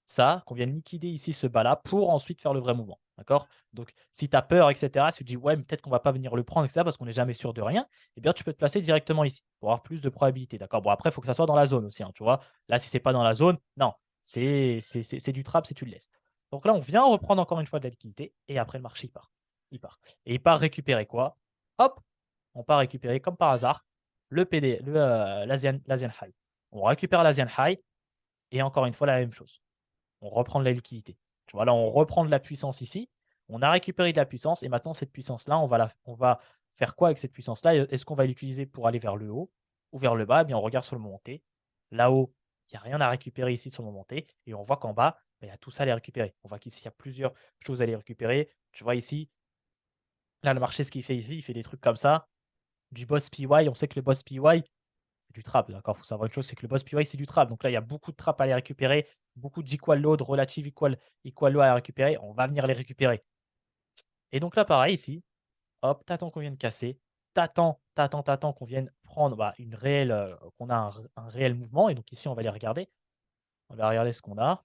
[SPEAKER 1] ça, qu'on vienne liquider ici ce bas-là pour ensuite faire le vrai mouvement, d'accord? Donc si tu as peur, et cetera, si tu te dis: «Ouais, mais peut-être qu'on va pas venir le prendre et cetera, parce qu'on n'est jamais sûr de rien», eh bien tu peux te placer directement ici pour avoir plus de probabilité, d'accord? Bon après, il faut que ça soit dans la zone aussi, hein, tu vois? Là, si c'est pas dans la zone, non, c'est du trap si tu le laisses. Donc là, on vient reprendre encore une fois de la liquidité et après le marché, il part. Il part et il part récupérer quoi? Hop, on part récupérer comme par hasard le PD, l'Asian High. On récupère l'Asian High et encore une fois la même chose. On reprend de la liquidité. Tu vois, là, on reprend de la puissance ici. On a récupéré de la puissance et maintenant cette puissance-là, on va faire quoi avec cette puissance-là? Est-ce qu'on va l'utiliser pour aller vers le haut ou vers le bas? Eh bien, on regarde sur le moment T. Là-haut, il n'y a rien à récupérer ici sur le moment T et on voit qu'en bas, il y a tout ça à aller récupérer. On voit qu'ici, il y a plusieurs choses à aller récupérer. Tu vois ici, là, le marché, ce qu'il fait ici, il fait des trucs comme ça. Du boss PY, on sait que le boss PY, c'est du trap, d'accord? Il faut savoir une chose, c'est que le boss PY, c'est du trap. Donc là, il y a beaucoup de trap à aller récupérer, beaucoup d'equal load, relative equal load à récupérer. On va venir les récupérer. Et donc là, pareil, ici, hop, t'attends qu'on vienne casser, t'attends qu'on vienne prendre une réelle, qu'on a un réel mouvement. Et donc ici, on va aller regarder. On va regarder ce qu'on a.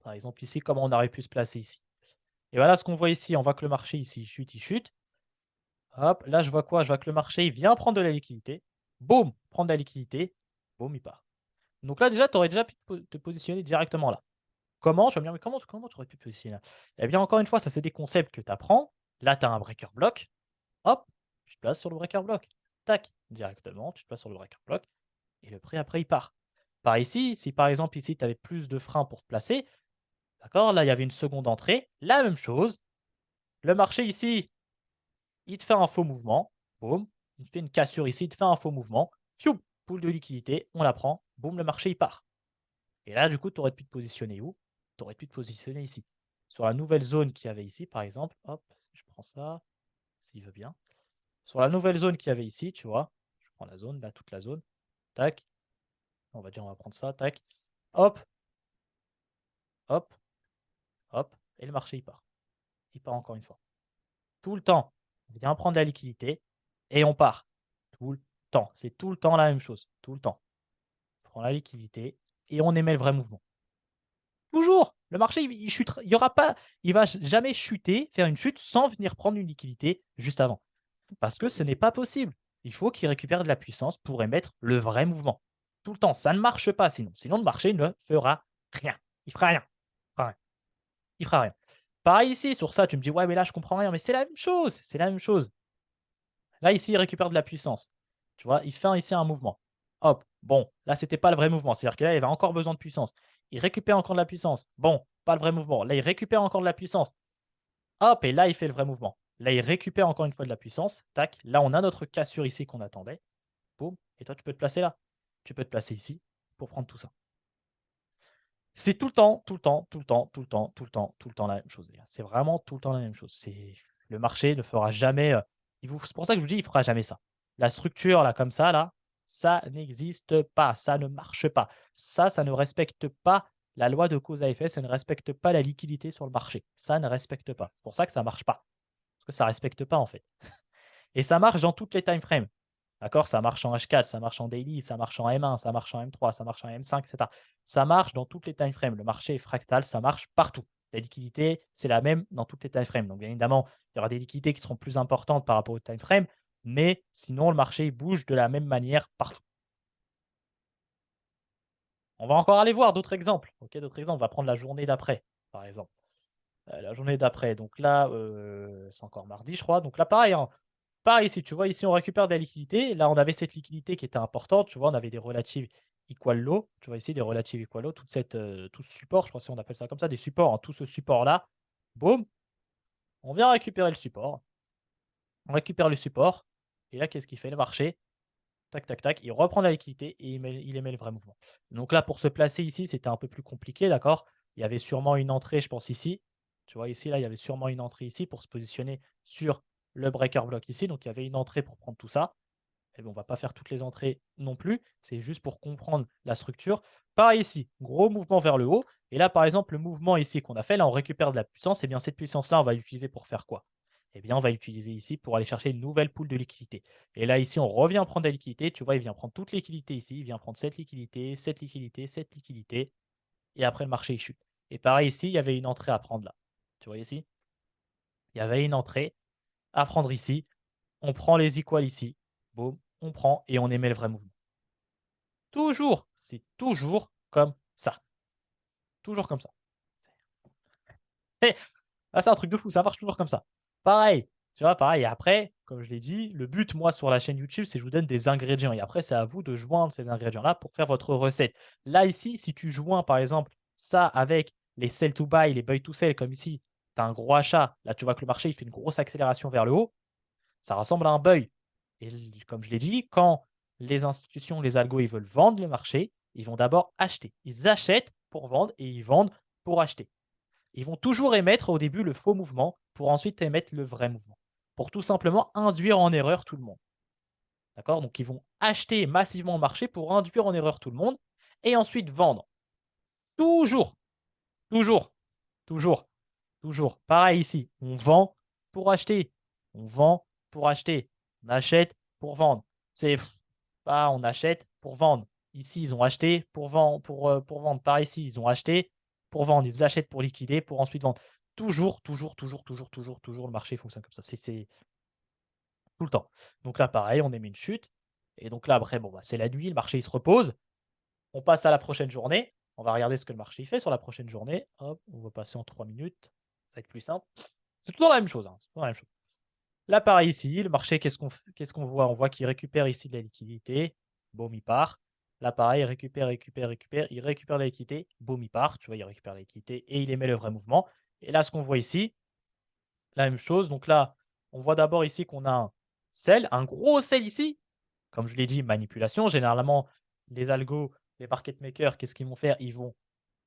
[SPEAKER 1] Par exemple, ici, comment on aurait pu se placer ici. Et voilà ce qu'on voit ici. On voit que le marché ici il chute. Hop, là, je vois quoi? Je vois que le marché, il vient prendre de la liquidité. Boum, prendre de la liquidité. Boum, il part. Donc là, déjà, tu aurais déjà pu te positionner directement là. Comment? Je vais me dire: «Mais comment tu aurais pu te positionner là?» Eh bien, encore une fois, ça, c'est des concepts que tu apprends. Là, tu as un breaker block. Hop, tu te places sur le breaker block. Tac, directement, tu te places sur le breaker block et le prix après, il part. Par ici, si par exemple, ici, tu avais plus de freins pour te placer, d'accord? Là, il y avait une seconde entrée, la même chose. Le marché ici, il te fait un faux mouvement, boum, il te fait une cassure ici, il te fait un faux mouvement, fiou, pool de liquidité, on la prend, boum, le marché, il part. Et là, du coup, tu aurais pu te positionner où? Tu aurais pu te positionner ici. Sur la nouvelle zone qu'il y avait ici, par exemple, hop, je prends ça, s'il veut bien. Sur la nouvelle zone qu'il y avait ici, tu vois, je prends la zone, là, toute la zone, tac, on va dire, on va prendre ça, tac, hop, hop, hop, et le marché, il part. Il part encore une fois. Tout le temps, on vient prendre la liquidité et on part. Tout le temps. C'est tout le temps la même chose. Tout le temps. On prend la liquidité et on émet le vrai mouvement. Toujours! Le marché, il chutera, il y aura pas, il va jamais chuter, faire une chute sans venir prendre une liquidité juste avant. Parce que ce n'est pas possible. Il faut qu'il récupère de la puissance pour émettre le vrai mouvement. Tout le temps. Ça ne marche pas sinon. Sinon, le marché ne fera rien. Il fera rien. Il fera rien. Il fera rien. Pareil ici, sur ça, tu me dis: «Ouais, mais là, je comprends rien». Mais c'est la même chose. C'est la même chose. Là, ici, il récupère de la puissance. Tu vois? Il fait ici un mouvement. Hop, bon, là, c'était pas le vrai mouvement. C'est-à-dire que là, il avait encore besoin de puissance. Il récupère encore de la puissance. Bon, pas le vrai mouvement. Là, il récupère encore de la puissance. Hop, et là, il fait le vrai mouvement. Là, il récupère encore une fois de la puissance. Tac. Là, on a notre cassure ici qu'on attendait. Boum. Et toi, tu peux te placer là. Tu peux te placer ici pour prendre tout ça. C'est tout le temps, tout le temps, tout le temps, tout le temps, tout le temps, tout le temps la même chose, les gars. C'est vraiment tout le temps la même chose. C'est le marché ne fera jamais, c'est pour ça que je vous dis, il fera jamais ça. La structure là, comme ça là, ça n'existe pas, ça ne marche pas. Ça ne respecte pas la loi de cause à effet, ça ne respecte pas la liquidité sur le marché. Ça ne respecte pas. C'est pour ça que ça marche pas. Parce que ça respecte pas en fait. Et ça marche dans toutes les time frames. D'accord? Ça marche en H4, ça marche en daily, ça marche en M1, ça marche en M3, ça marche en M5, et cetera. Ça marche dans toutes les time frames. Le marché est fractal, ça marche partout. la liquidité, c'est la même dans toutes les time frames. Donc, bien évidemment, il y aura des liquidités qui seront plus importantes par rapport au time frame, mais sinon, le marché il bouge de la même manière partout. On va encore aller voir d'autres exemples. OK, d'autres exemples. On va prendre la journée d'après, par exemple. La journée d'après, donc là, c'est encore mardi, je crois. Donc là, pareil, hein, pareil ici, tu vois, ici, on récupère de la liquidité. Là, on avait cette liquidité qui était importante, tu vois, on avait des relatives equal low, tu vois ici, des relatives equal low, tout ce support, je crois si on appelle ça comme ça, des supports, hein, tout ce support-là, boum, on vient récupérer le support. On récupère le support et là, qu'est-ce qu'il fait le marché? Tac, tac, tac, il reprend la liquidité et il émet le vrai mouvement. Donc là, pour se placer ici, c'était un peu plus compliqué, d'accord? Il y avait sûrement une entrée, je pense ici. Tu vois ici, là, il y avait sûrement une entrée ici pour se positionner sur le breaker block ici. Donc il y avait une entrée pour prendre tout ça. Et bon, on ne va pas faire toutes les entrées non plus. C'est juste pour comprendre la structure. Pareil ici, gros mouvement vers le haut. Et là, par exemple, le mouvement ici qu'on a fait, là, on récupère de la puissance. Et bien, cette puissance-là, on va l'utiliser pour faire quoi? Eh bien, on va l'utiliser ici pour aller chercher une nouvelle pool de liquidité. Et là, ici, on revient prendre la liquidité. Tu vois, il vient prendre toute liquidité ici. Il vient prendre cette liquidité, cette liquidité, cette liquidité. Et après, le marché, il chute. Et pareil ici, il y avait une entrée à prendre là. Tu vois ici? Il y avait une entrée à prendre ici. On prend les equals ici. Boum, on prend et on émet le vrai mouvement. Toujours, c'est toujours comme ça. Toujours comme ça. Et ah, c'est un truc de fou, ça marche toujours comme ça. Pareil, tu vois? Pareil et après, comme je l'ai dit, le but, moi, sur la chaîne YouTube, c'est que je vous donne des ingrédients et après, c'est à vous de joindre ces ingrédients-là pour faire votre recette. Là, ici, si tu joins, par exemple, ça avec les sell to buy, les buy to sell, comme ici, tu as un gros achat, là, tu vois que le marché, il fait une grosse accélération vers le haut, ça ressemble à un buy et comme je l'ai dit, quand les institutions, les algos, ils veulent vendre le marché, ils vont d'abord acheter. Ils achètent pour vendre et ils vendent pour acheter. Ils vont toujours émettre au début le faux mouvement pour ensuite émettre le vrai mouvement. Pour tout simplement induire en erreur tout le monde. D'accord? Donc ils vont acheter massivement au marché pour induire en erreur tout le monde et ensuite vendre. Toujours, toujours, toujours, toujours. Pareil ici, on vend pour acheter. On vend pour acheter. On achète pour vendre. C'est ah, on achète pour vendre. Ici, ils ont acheté pour vendre. Par ici, ils ont acheté pour vendre. Ils achètent pour liquider, pour ensuite vendre. Toujours, toujours, toujours, toujours, toujours, toujours, le marché fonctionne comme ça. C'est tout le temps. Donc là, pareil, on émet une chute. Et donc là, après, bon, bah, c'est la nuit, le marché il se repose. On passe à la prochaine journée. On va regarder ce que le marché il fait sur la prochaine journée. Hop, on va passer en 3 minutes. Ça va être plus simple. C'est toujours la même chose, hein, c'est toujours la même chose. Là, pareil ici, le marché, qu'est-ce qu'on voit? On voit qu'il récupère ici de la liquidité. Boum, il part. Là, pareil, il récupère, récupère, récupère. Il récupère la liquidité. Boum, il part. Tu vois, il récupère la liquidité et il émet le vrai mouvement. Et là, ce qu'on voit ici, la même chose. Donc là, on voit d'abord ici qu'on a un sell, un gros sell ici. Comme je l'ai dit, manipulation. Généralement, les algos, les market makers, qu'est-ce qu'ils vont faire? Ils vont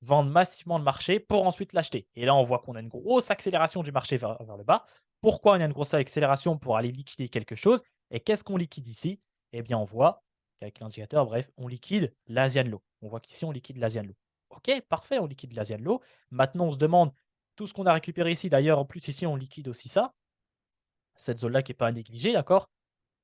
[SPEAKER 1] vendre massivement le marché pour ensuite l'acheter. Et là, on voit qu'on a une grosse accélération du marché vers le bas. Pourquoi on a une grosse accélération? Pour aller liquider quelque chose. Et qu'est-ce qu'on liquide ici? Eh bien, on voit qu'avec l'indicateur, bref, on liquide l'Asian Low. On voit qu'ici, on liquide l'Asian Low. OK, parfait, on liquide l'Asian Low. Maintenant, on se demande tout ce qu'on a récupéré ici. D'ailleurs, en plus, ici, on liquide aussi ça. Cette zone-là qui n'est pas à négliger, d'accord?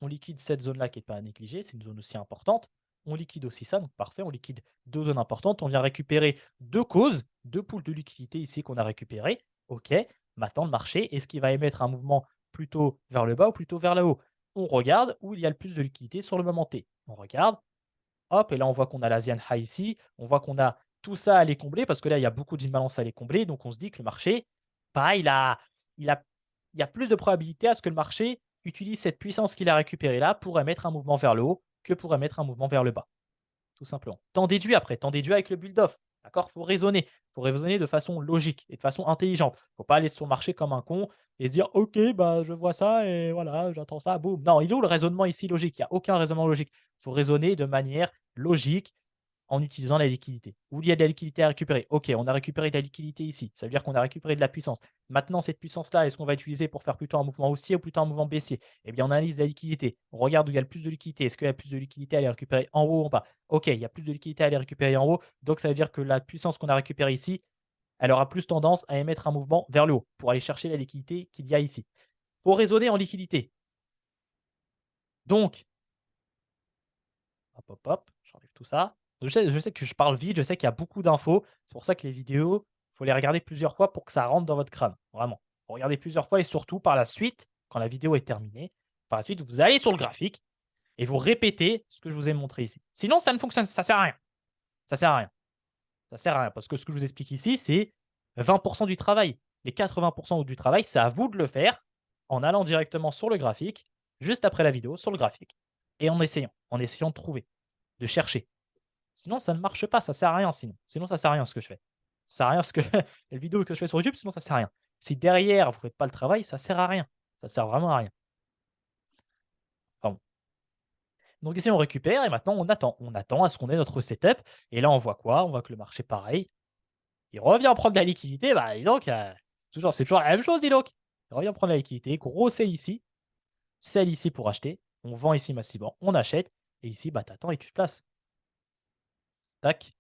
[SPEAKER 1] On liquide cette zone-là qui n'est pas à négliger, c'est une zone aussi importante. On liquide aussi ça, donc parfait, on liquide deux zones importantes. On vient récupérer deux causes, deux poules de liquidité ici qu'on a récupérées. OK, maintenant le marché, est-ce qu'il va émettre un mouvement plutôt vers le bas ou plutôt vers le haut? On regarde où il y a le plus de liquidité sur le moment T. On regarde, hop, et là on voit qu'on a l'Asian High ici, on voit qu'on a tout ça à les combler parce que là il y a beaucoup d'imbalances à les combler. Donc on se dit que le marché, pareil, il a, il y a plus de probabilité à ce que le marché utilise cette puissance qu'il a récupérée là pour émettre un mouvement vers le haut que pour émettre un mouvement vers le bas, tout simplement. T'en déduis après, t'en déduis avec le build-off. D'accord? Faut raisonner. Faut raisonner de façon logique et de façon intelligente. Faut pas aller sur le marché comme un con et se dire OK, bah, je vois ça et voilà, j'attends ça, boum. Non, il est où le raisonnement ici logique? Il n'y a aucun raisonnement logique. Il faut raisonner de manière logique en utilisant la liquidité. Où il y a de la liquidité à récupérer. OK, on a récupéré de la liquidité ici. Ça veut dire qu'on a récupéré de la puissance. Maintenant, cette puissance-là, est-ce qu'on va utiliser pour faire plutôt un mouvement haussier ou plutôt un mouvement baissier? Eh bien, on analyse la liquidité. On regarde où il y a le plus de liquidité. Est-ce qu'il y a plus de liquidité à aller récupérer en haut ou en bas? OK, il y a plus de liquidité à aller récupérer en haut. Donc, ça veut dire que la puissance qu'on a récupérée ici, elle aura plus tendance à émettre un mouvement vers le haut pour aller chercher la liquidité qu'il y a ici. Il faut raisonner en liquidité. Donc, hop, hop, hop, j'enlève tout ça. Je sais que je parle vite, je sais qu'il y a beaucoup d'infos. C'est pour ça que les vidéos, faut les regarder plusieurs fois pour que ça rentre dans votre crâne, vraiment. Faut regarder plusieurs fois et surtout par la suite, quand la vidéo est terminée, par la suite, vous allez sur le graphique et vous répétez ce que je vous ai montré ici. Sinon, ça ne fonctionne, ça sert à rien. Ça sert à rien. Ça sert à rien parce que ce que je vous explique ici, c'est 20 du travail. Les 80 du travail, c'est à vous de le faire en allant directement sur le graphique, juste après la vidéo, sur le graphique et en essayant de trouver, de chercher. Sinon, ça ne marche pas, ça sert à rien sinon. Sinon, ça sert à rien ce que je fais. Ça sert à rien ce que les vidéos que je fais sur YouTube, sinon ça sert à rien. Si derrière vous faites pas le travail, ça sert à rien. Ça sert vraiment à rien. Enfin bon. Donc ici, on récupère et maintenant on attend. On attend à ce qu'on ait notre setup et là, on voit quoi? On voit que le marché, pareil, il revient prendre de la liquidité, bah, dis donc, c'est toujours la même chose, dis donc. Il revient prendre la liquidité, gros sell ici pour acheter, on vend ici massivement, on achète et ici, bah, tu attends et tu te places. Tac.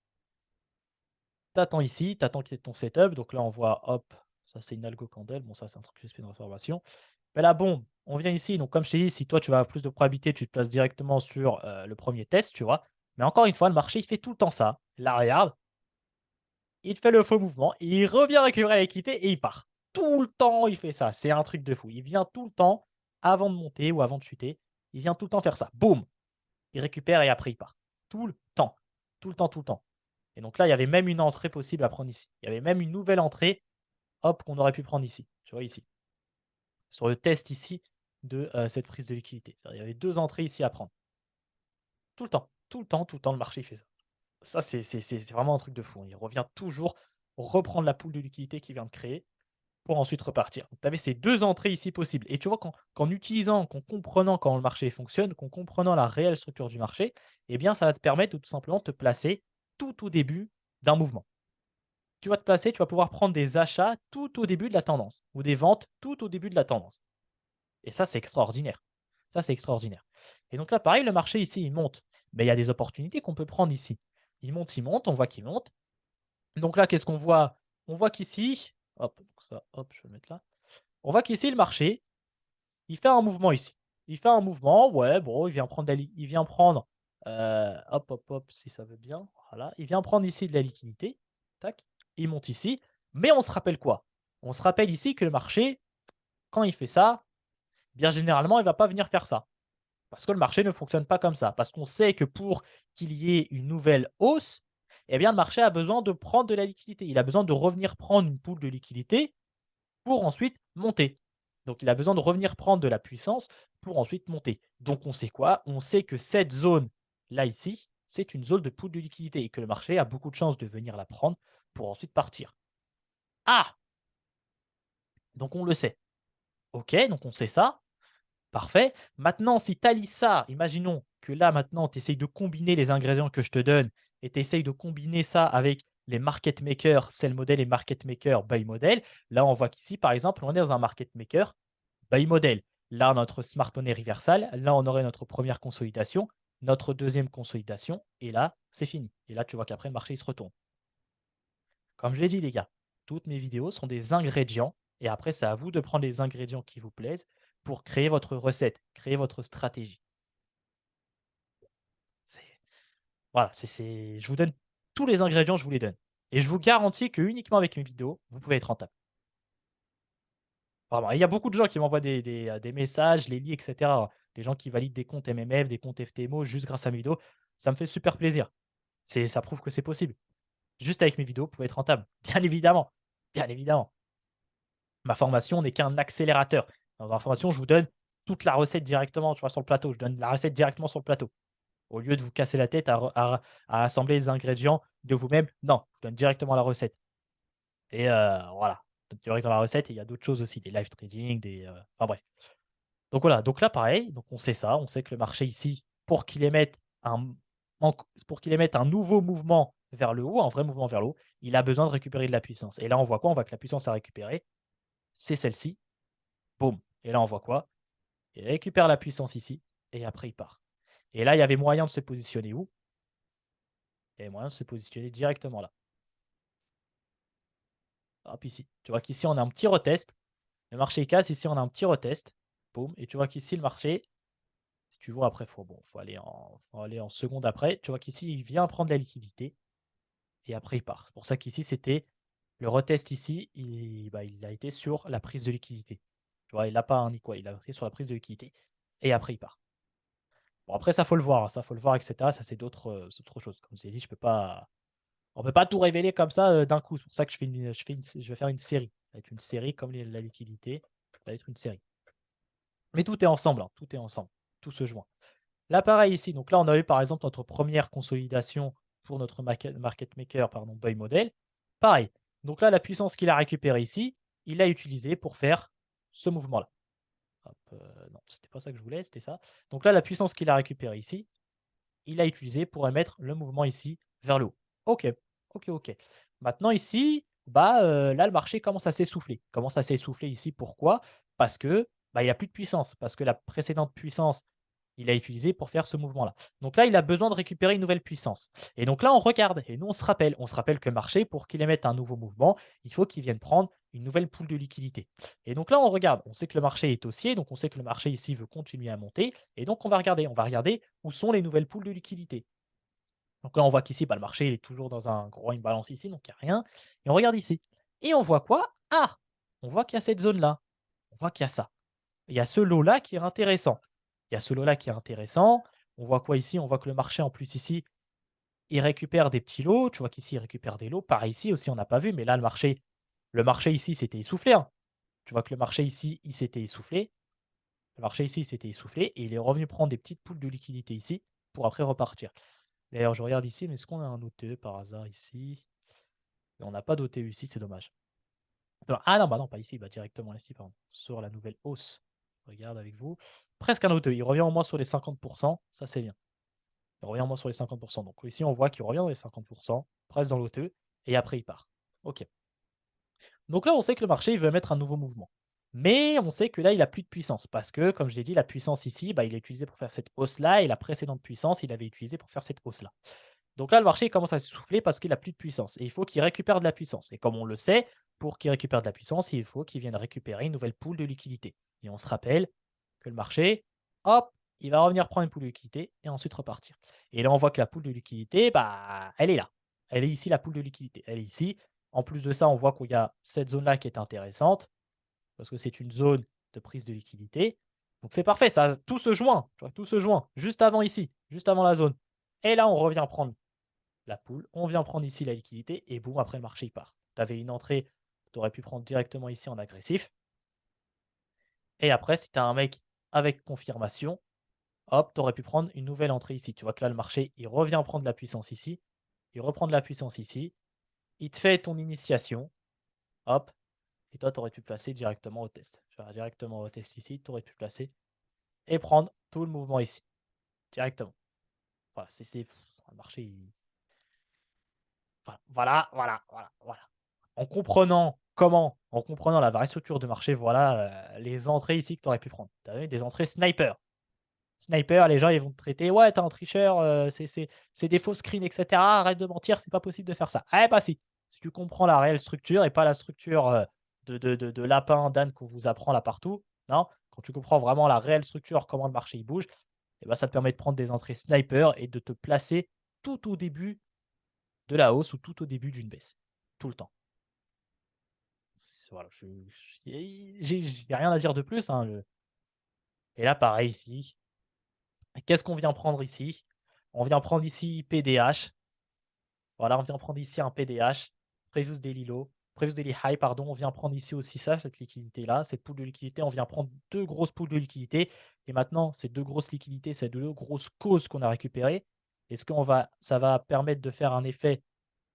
[SPEAKER 1] T'attends ici, t'attends qu'il y ait ton setup. Donc là, on voit, hop, ça c'est une algo candle. Bon, ça c'est un truc USP d'information. Mais là, bon, on vient ici. Donc, comme je t'ai dit, si toi tu vas avoir plus de probabilité, tu te places directement sur le premier test, tu vois. Mais encore une fois, le marché, il fait tout le temps ça. Là, regarde, il te fait le faux mouvement, il revient récupérer la liquidité et il part. Tout le temps, il fait ça. C'est un truc de fou. Il vient tout le temps, avant de monter ou avant de chuter, il vient tout le temps faire ça. Boum, il récupère et après il part. Tout le temps. Tout le temps, tout le temps. Et donc là, il y avait même une entrée possible à prendre ici. Il y avait même une nouvelle entrée, hop, qu'on aurait pu prendre ici. Tu vois ici. Sur le test ici de cette prise de liquidité. Il y avait 2 entrées ici à prendre. Tout le temps, tout le temps, tout le temps, le marché il fait ça. Ça, c'est vraiment un truc de fou. Il revient toujours reprendre la poule de liquidité qu'il vient de créer pour ensuite repartir. Tu avais ces 2 entrées ici possibles. Et tu vois qu'en utilisant, qu'en comprenant comment le marché fonctionne, qu'en comprenant la réelle structure du marché, eh bien, ça va te permettre de tout simplement te placer tout au début d'un mouvement. Tu vas te placer, tu vas pouvoir prendre des achats tout au début de la tendance ou des ventes tout au début de la tendance. Et ça, c'est extraordinaire. Ça, c'est extraordinaire. Et donc là, pareil, le marché ici, il monte. Mais il y a des opportunités qu'on peut prendre ici. Il monte, on voit qu'il monte. Donc là, qu'est-ce qu'on voit? On voit qu'ici, hop, donc ça, hop, je vais le mettre là. On voit qu'ici, le marché, il fait un mouvement ici. Il fait un mouvement, ouais, bon, il vient prendre, il vient prendre, hop, hop, hop, si ça veut bien, voilà. Il vient prendre ici de la liquidité, tac, il monte ici. Mais on se rappelle quoi? On se rappelle ici que le marché, quand il fait ça, bien généralement, il ne va pas venir faire ça. Parce que le marché ne fonctionne pas comme ça. Parce qu'on sait que pour qu'il y ait une nouvelle hausse, eh bien, le marché a besoin de prendre de la liquidité. Il a besoin de revenir prendre une poule de liquidité pour ensuite monter. Donc, il a besoin de revenir prendre de la puissance pour ensuite monter. Donc, on sait quoi? On sait que cette zone, là, ici, c'est une zone de poule de liquidité et que le marché a beaucoup de chances de venir la prendre pour ensuite partir. Ah! Donc, on le sait. OK, donc on sait ça. Parfait. Maintenant, si tu allies ça, imaginons que là, maintenant, tu essayes de combiner les ingrédients que je te donne et tu essayes de combiner ça avec les market makers, sell model et market maker, buy model. Là, on voit qu'ici, par exemple, on est dans un market maker, buy model. Là, notre smart money reversal. Là, on aurait notre première consolidation, notre deuxième consolidation. Et là, c'est fini. Et là, tu vois qu'après, le marché, il se retourne. Comme je l'ai dit, les gars, toutes mes vidéos sont des ingrédients. Et après, c'est à vous de prendre les ingrédients qui vous plaisent pour créer votre recette, créer votre stratégie. C'est voilà, je vous donne tous les ingrédients, je vous les donne. Et je vous garantis que uniquement avec mes vidéos, vous pouvez être rentable. Vraiment. Et il y a beaucoup de gens qui m'envoient des messages, les lis, et cetera. Des gens qui valident des comptes MMF, des comptes FTMO juste grâce à mes vidéos. Ça me fait super plaisir. Ça prouve que c'est possible. Juste avec mes vidéos, vous pouvez être rentable. Bien évidemment. Bien évidemment. Ma formation n'est qu'un accélérateur. Dans ma formation, je vous donne toute la recette directement, tu vois, sur le plateau. Je donne la recette directement sur le plateau. Au lieu de vous casser la tête à assembler les ingrédients de vous-même, non, je donne directement la recette. Et voilà, je donne directement la recette et il y a d'autres choses aussi, des live trading, enfin bref. Donc voilà, donc là pareil, donc on sait ça, on sait que le marché ici, pour qu'il émette un nouveau mouvement vers le haut, un vrai mouvement vers le haut, il a besoin de récupérer de la puissance. Et là, on voit quoi? On voit que la puissance à récupérer, c'est celle-ci. Boum. Et là, on voit quoi? Il récupère la puissance ici et après il part. Et là, il y avait moyen de se positionner où? Il y avait moyen de se positionner directement là. Hop, ici. Tu vois qu'ici, on a un petit retest. Le marché casse. Ici, on a un petit retest. Boum. Et tu vois qu'ici, le marché, si tu vois après, faut aller en seconde après. Tu vois qu'ici, il vient prendre la liquidité et après, il part. C'est pour ça qu'ici, c'était Le retest ici, il a été sur la prise de liquidité. Tu vois? Il a pas un ni quoi, il a été sur la prise de liquidité et après il part. Bon après ça, faut le voir, hein, ça, faut le voir et cetera. Ça, c'est d'autres choses. Comme je l'ai dit, je peux pas on peut pas tout révéler comme ça, d'un coup. C'est pour ça que je vais faire une série. Ça va être une série comme les la liquidité, ça va être une série. Mais tout est ensemble, hein, tout est ensemble, tout se joint. Là, pareil ici, donc là, on a eu par exemple notre première consolidation pour notre market maker, pardon, buy model. Pareil, donc là, la puissance qu'il a récupérée ici, il l'a utilisée pour faire ce mouvement-là. Hop, non, c'était pas ça que je voulais, c'était ça. Donc là, la puissance qu'il a récupérée ici, il l'a utilisée pour émettre le mouvement ici vers le haut. OK, OK, OK. Maintenant ici, bah, là, le marché commence à s'essouffler. Commence à s'essouffler ici, pourquoi? Parce que, bah, il a plus de puissance, parce que la précédente puissance, il a utilisé pour faire ce mouvement-là. Donc là, il a besoin de récupérer une nouvelle puissance. Et donc là, on regarde et nous, on se rappelle que le marché, pour qu'il émette un nouveau mouvement, il faut qu'il vienne prendre une nouvelle pool de liquidité. Et donc là, on regarde, on sait que le marché est haussier, donc on sait que le marché ici veut continuer à monter. Et donc, on va regarder où sont les nouvelles poules de liquidité. Donc là, on voit qu'ici, bah, le marché il est toujours dans un gros imbalance ici, donc il n'y a rien. Et on regarde ici. Et on voit quoi? Ah! On voit qu'il y a cette zone-là. On voit qu'il y a ça. Il y a ce lot-là qui est intéressant. Il y a ce lot-là qui est intéressant. On voit quoi ici? On voit que le marché, en plus, ici, il récupère des petits lots. Tu vois qu'ici, il récupère des lots. Pareil ici aussi, on n'a pas vu, mais là, le marché ici s'était essoufflé, hein. Tu vois que le marché ici, il s'était essoufflé. Le marché ici, il s'était essoufflé et il est revenu prendre des petites poules de liquidité ici pour après repartir. D'ailleurs, je regarde ici, mais est-ce qu'on a un OTE par hasard ici? On n'a pas d'OTE ici, c'est dommage. Ah non, bah non, pas ici, bah directement ici, pardon. Sur la nouvelle hausse. Je regarde avec vous. Presque un OTE. Il revient au moins sur les 50%. Ça, c'est bien. Il revient au moins sur les 50%. Donc ici, on voit qu'il revient dans les 50%, presque dans l'OTE, et après, il part. OK. Donc là, on sait que le marché il veut mettre un nouveau mouvement. Mais on sait que là, il a plus de puissance parce que, comme je l'ai dit, la puissance ici, bah, il l'a utilisée pour faire cette hausse-là et la précédente puissance, il l'avait utilisée pour faire cette hausse-là. Donc là, le marché il commence à s'essouffler parce qu'il a plus de puissance et il faut qu'il récupère de la puissance. Et comme on le sait, pour qu'il récupère de la puissance, il faut qu'il vienne récupérer une nouvelle pool de liquidité. Et on se rappelle que le marché, hop, il va revenir prendre une pool de liquidité et ensuite repartir. Et là, on voit que la pool de liquidité, bah, elle est là. Elle est ici, la pool de liquidité. Elle est ici. En plus de ça, on voit qu'il y a cette zone-là qui est intéressante parce que c'est une zone de prise de liquidité. Donc c'est parfait, ça, tout se joint. Tu vois, tout se joint. Juste avant ici, juste avant la zone. Et là, on revient prendre la poule, on vient prendre ici la liquidité et boum, après le marché il part. Tu avais une entrée, tu aurais pu prendre directement ici en agressif. Et après, si tu as un mec avec confirmation, hop, tu aurais pu prendre une nouvelle entrée ici. Tu vois que là, le marché, il revient prendre la puissance ici. Il reprend de la puissance ici. Il te fait ton initiation. Hop. Et toi, tu aurais pu placer directement au test. Tu vas directement au test ici. Tu aurais pu placer et prendre tout le mouvement ici. Directement. Voilà. Le marché, voilà, voilà, voilà, voilà. En comprenant comment, en comprenant la vraie structure de marché, voilà, les entrées ici que tu aurais pu prendre. Tu as vu des entrées sniper. Sniper, les gens ils vont te traiter: «Ouais, tu es un tricheur, c'est des faux screens et cetera. Arrête de mentir, c'est pas possible de faire ça». Eh bah si, si tu comprends la réelle structure et pas la structure, de lapin, d'âne qu'on vous apprend là partout, non, quand tu comprends vraiment la réelle structure, comment le marché il bouge, et bah, ça te permet de prendre des entrées sniper et de te placer tout au début de la hausse ou tout au début d'une baisse. Tout le temps. Voilà, j'ai rien à dire de plus, hein, et là, pareil ici. Qu'est-ce qu'on vient prendre ici? On vient prendre ici PDH. Voilà, on vient prendre ici un PDH, Previous Daily Low, Previous Daily High, pardon. On vient prendre ici aussi ça, cette liquidité-là, cette pool de liquidité. On vient prendre 2 grosses poules de liquidité et maintenant ces 2 grosses liquidités, ces 2 grosses causes qu'on a récupérées, est-ce qu'on va ça va permettre de faire un effet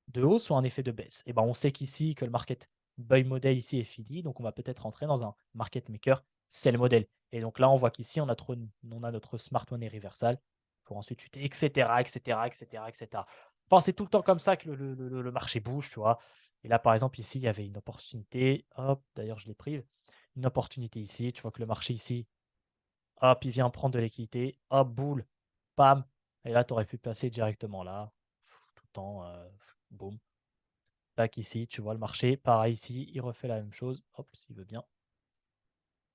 [SPEAKER 1] de hausse ou un effet de baisse? Et ben, on sait qu'ici que le market buy model ici est fini, donc on va peut-être rentrer dans un market maker sell model. Et donc là, on voit qu'ici, on a notre smart money reversal pour ensuite chuter, etc., etc., etc., etc. Enfin, c'est tout le temps comme ça que le marché bouge, tu vois. Et là, par exemple, ici, il y avait une opportunité. Hop, d'ailleurs, je l'ai prise. Une opportunité ici. Tu vois que le marché ici, hop, il vient prendre de l'équité. Hop, boule, pam. Et là, tu aurais pu placer directement là. Tout le temps, boum. Tac, ici, tu vois le marché. Pareil ici, il refait la même chose. Hop, s'il veut bien.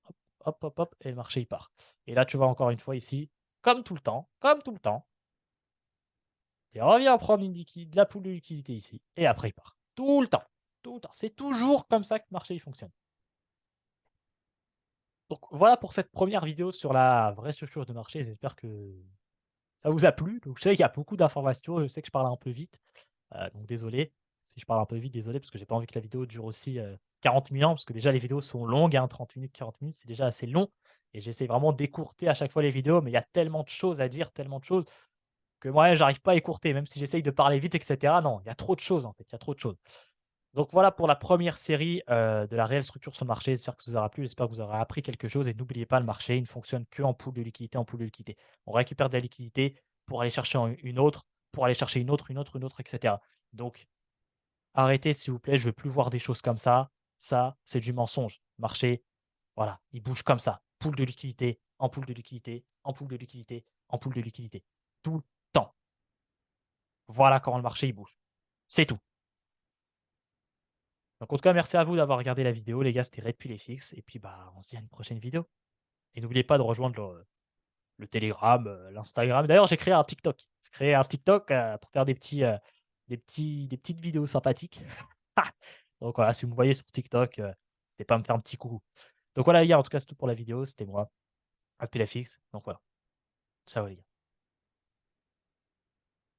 [SPEAKER 1] Hop, hop, hop, hop. Et le marché, il part. Et là, tu vois encore une fois ici, comme tout le temps, il revient prendre de la poule de liquidité ici. Et après, il part. Tout le temps. Tout le temps. C'est toujours comme ça que le marché il fonctionne. Donc voilà pour cette première vidéo sur la vraie structure de marché. J'espère que ça vous a plu. Donc je sais qu'il y a beaucoup d'informations, je sais que je parle un peu vite, donc désolé. Si je parle un peu vite, désolé, parce que j'ai pas envie que la vidéo dure aussi, 40 000 ans, parce que déjà les vidéos sont longues, hein, 30 minutes, 40 minutes, c'est déjà assez long et j'essaie vraiment d'écourter à chaque fois les vidéos, mais il y a tellement de choses à dire, tellement de choses que moi j'arrive pas à écourter, même si j'essaye de parler vite et cetera. Non, il y a trop de choses en fait, il y a trop de choses. Donc voilà pour la première série, de la réelle structure sur le marché. J'espère que ça vous aura plu, j'espère que vous aurez appris quelque chose et n'oubliez pas le marché, il ne fonctionne qu'en pool de liquidité, en pool de liquidité. On récupère de la liquidité pour aller chercher une autre, pour aller chercher une autre et cetera. Donc arrêtez s'il vous plaît, je veux plus voir des choses comme ça. Ça, c'est du mensonge. Marché, voilà, il bouge comme ça. Pool de liquidité, en pool de liquidité, en pool de liquidité, en pool de liquidité. Tout le temps. Voilà comment le marché il bouge. C'est tout. Donc en tout cas, merci à vous d'avoir regardé la vidéo, les gars, c'était Red Pill FX et puis, bah, on se dit à une prochaine vidéo et n'oubliez pas de rejoindre le Telegram, l'Instagram. D'ailleurs, j'ai créé un TikTok. J'ai créé un TikTok, pour faire des petites vidéos sympathiques. Donc voilà, si vous me voyez sur TikTok, n'hésitez pas à me faire un petit coucou. Donc voilà les gars, en tout cas, c'est tout pour la vidéo, c'était moi, Red Pill FX, donc voilà. Ciao les gars.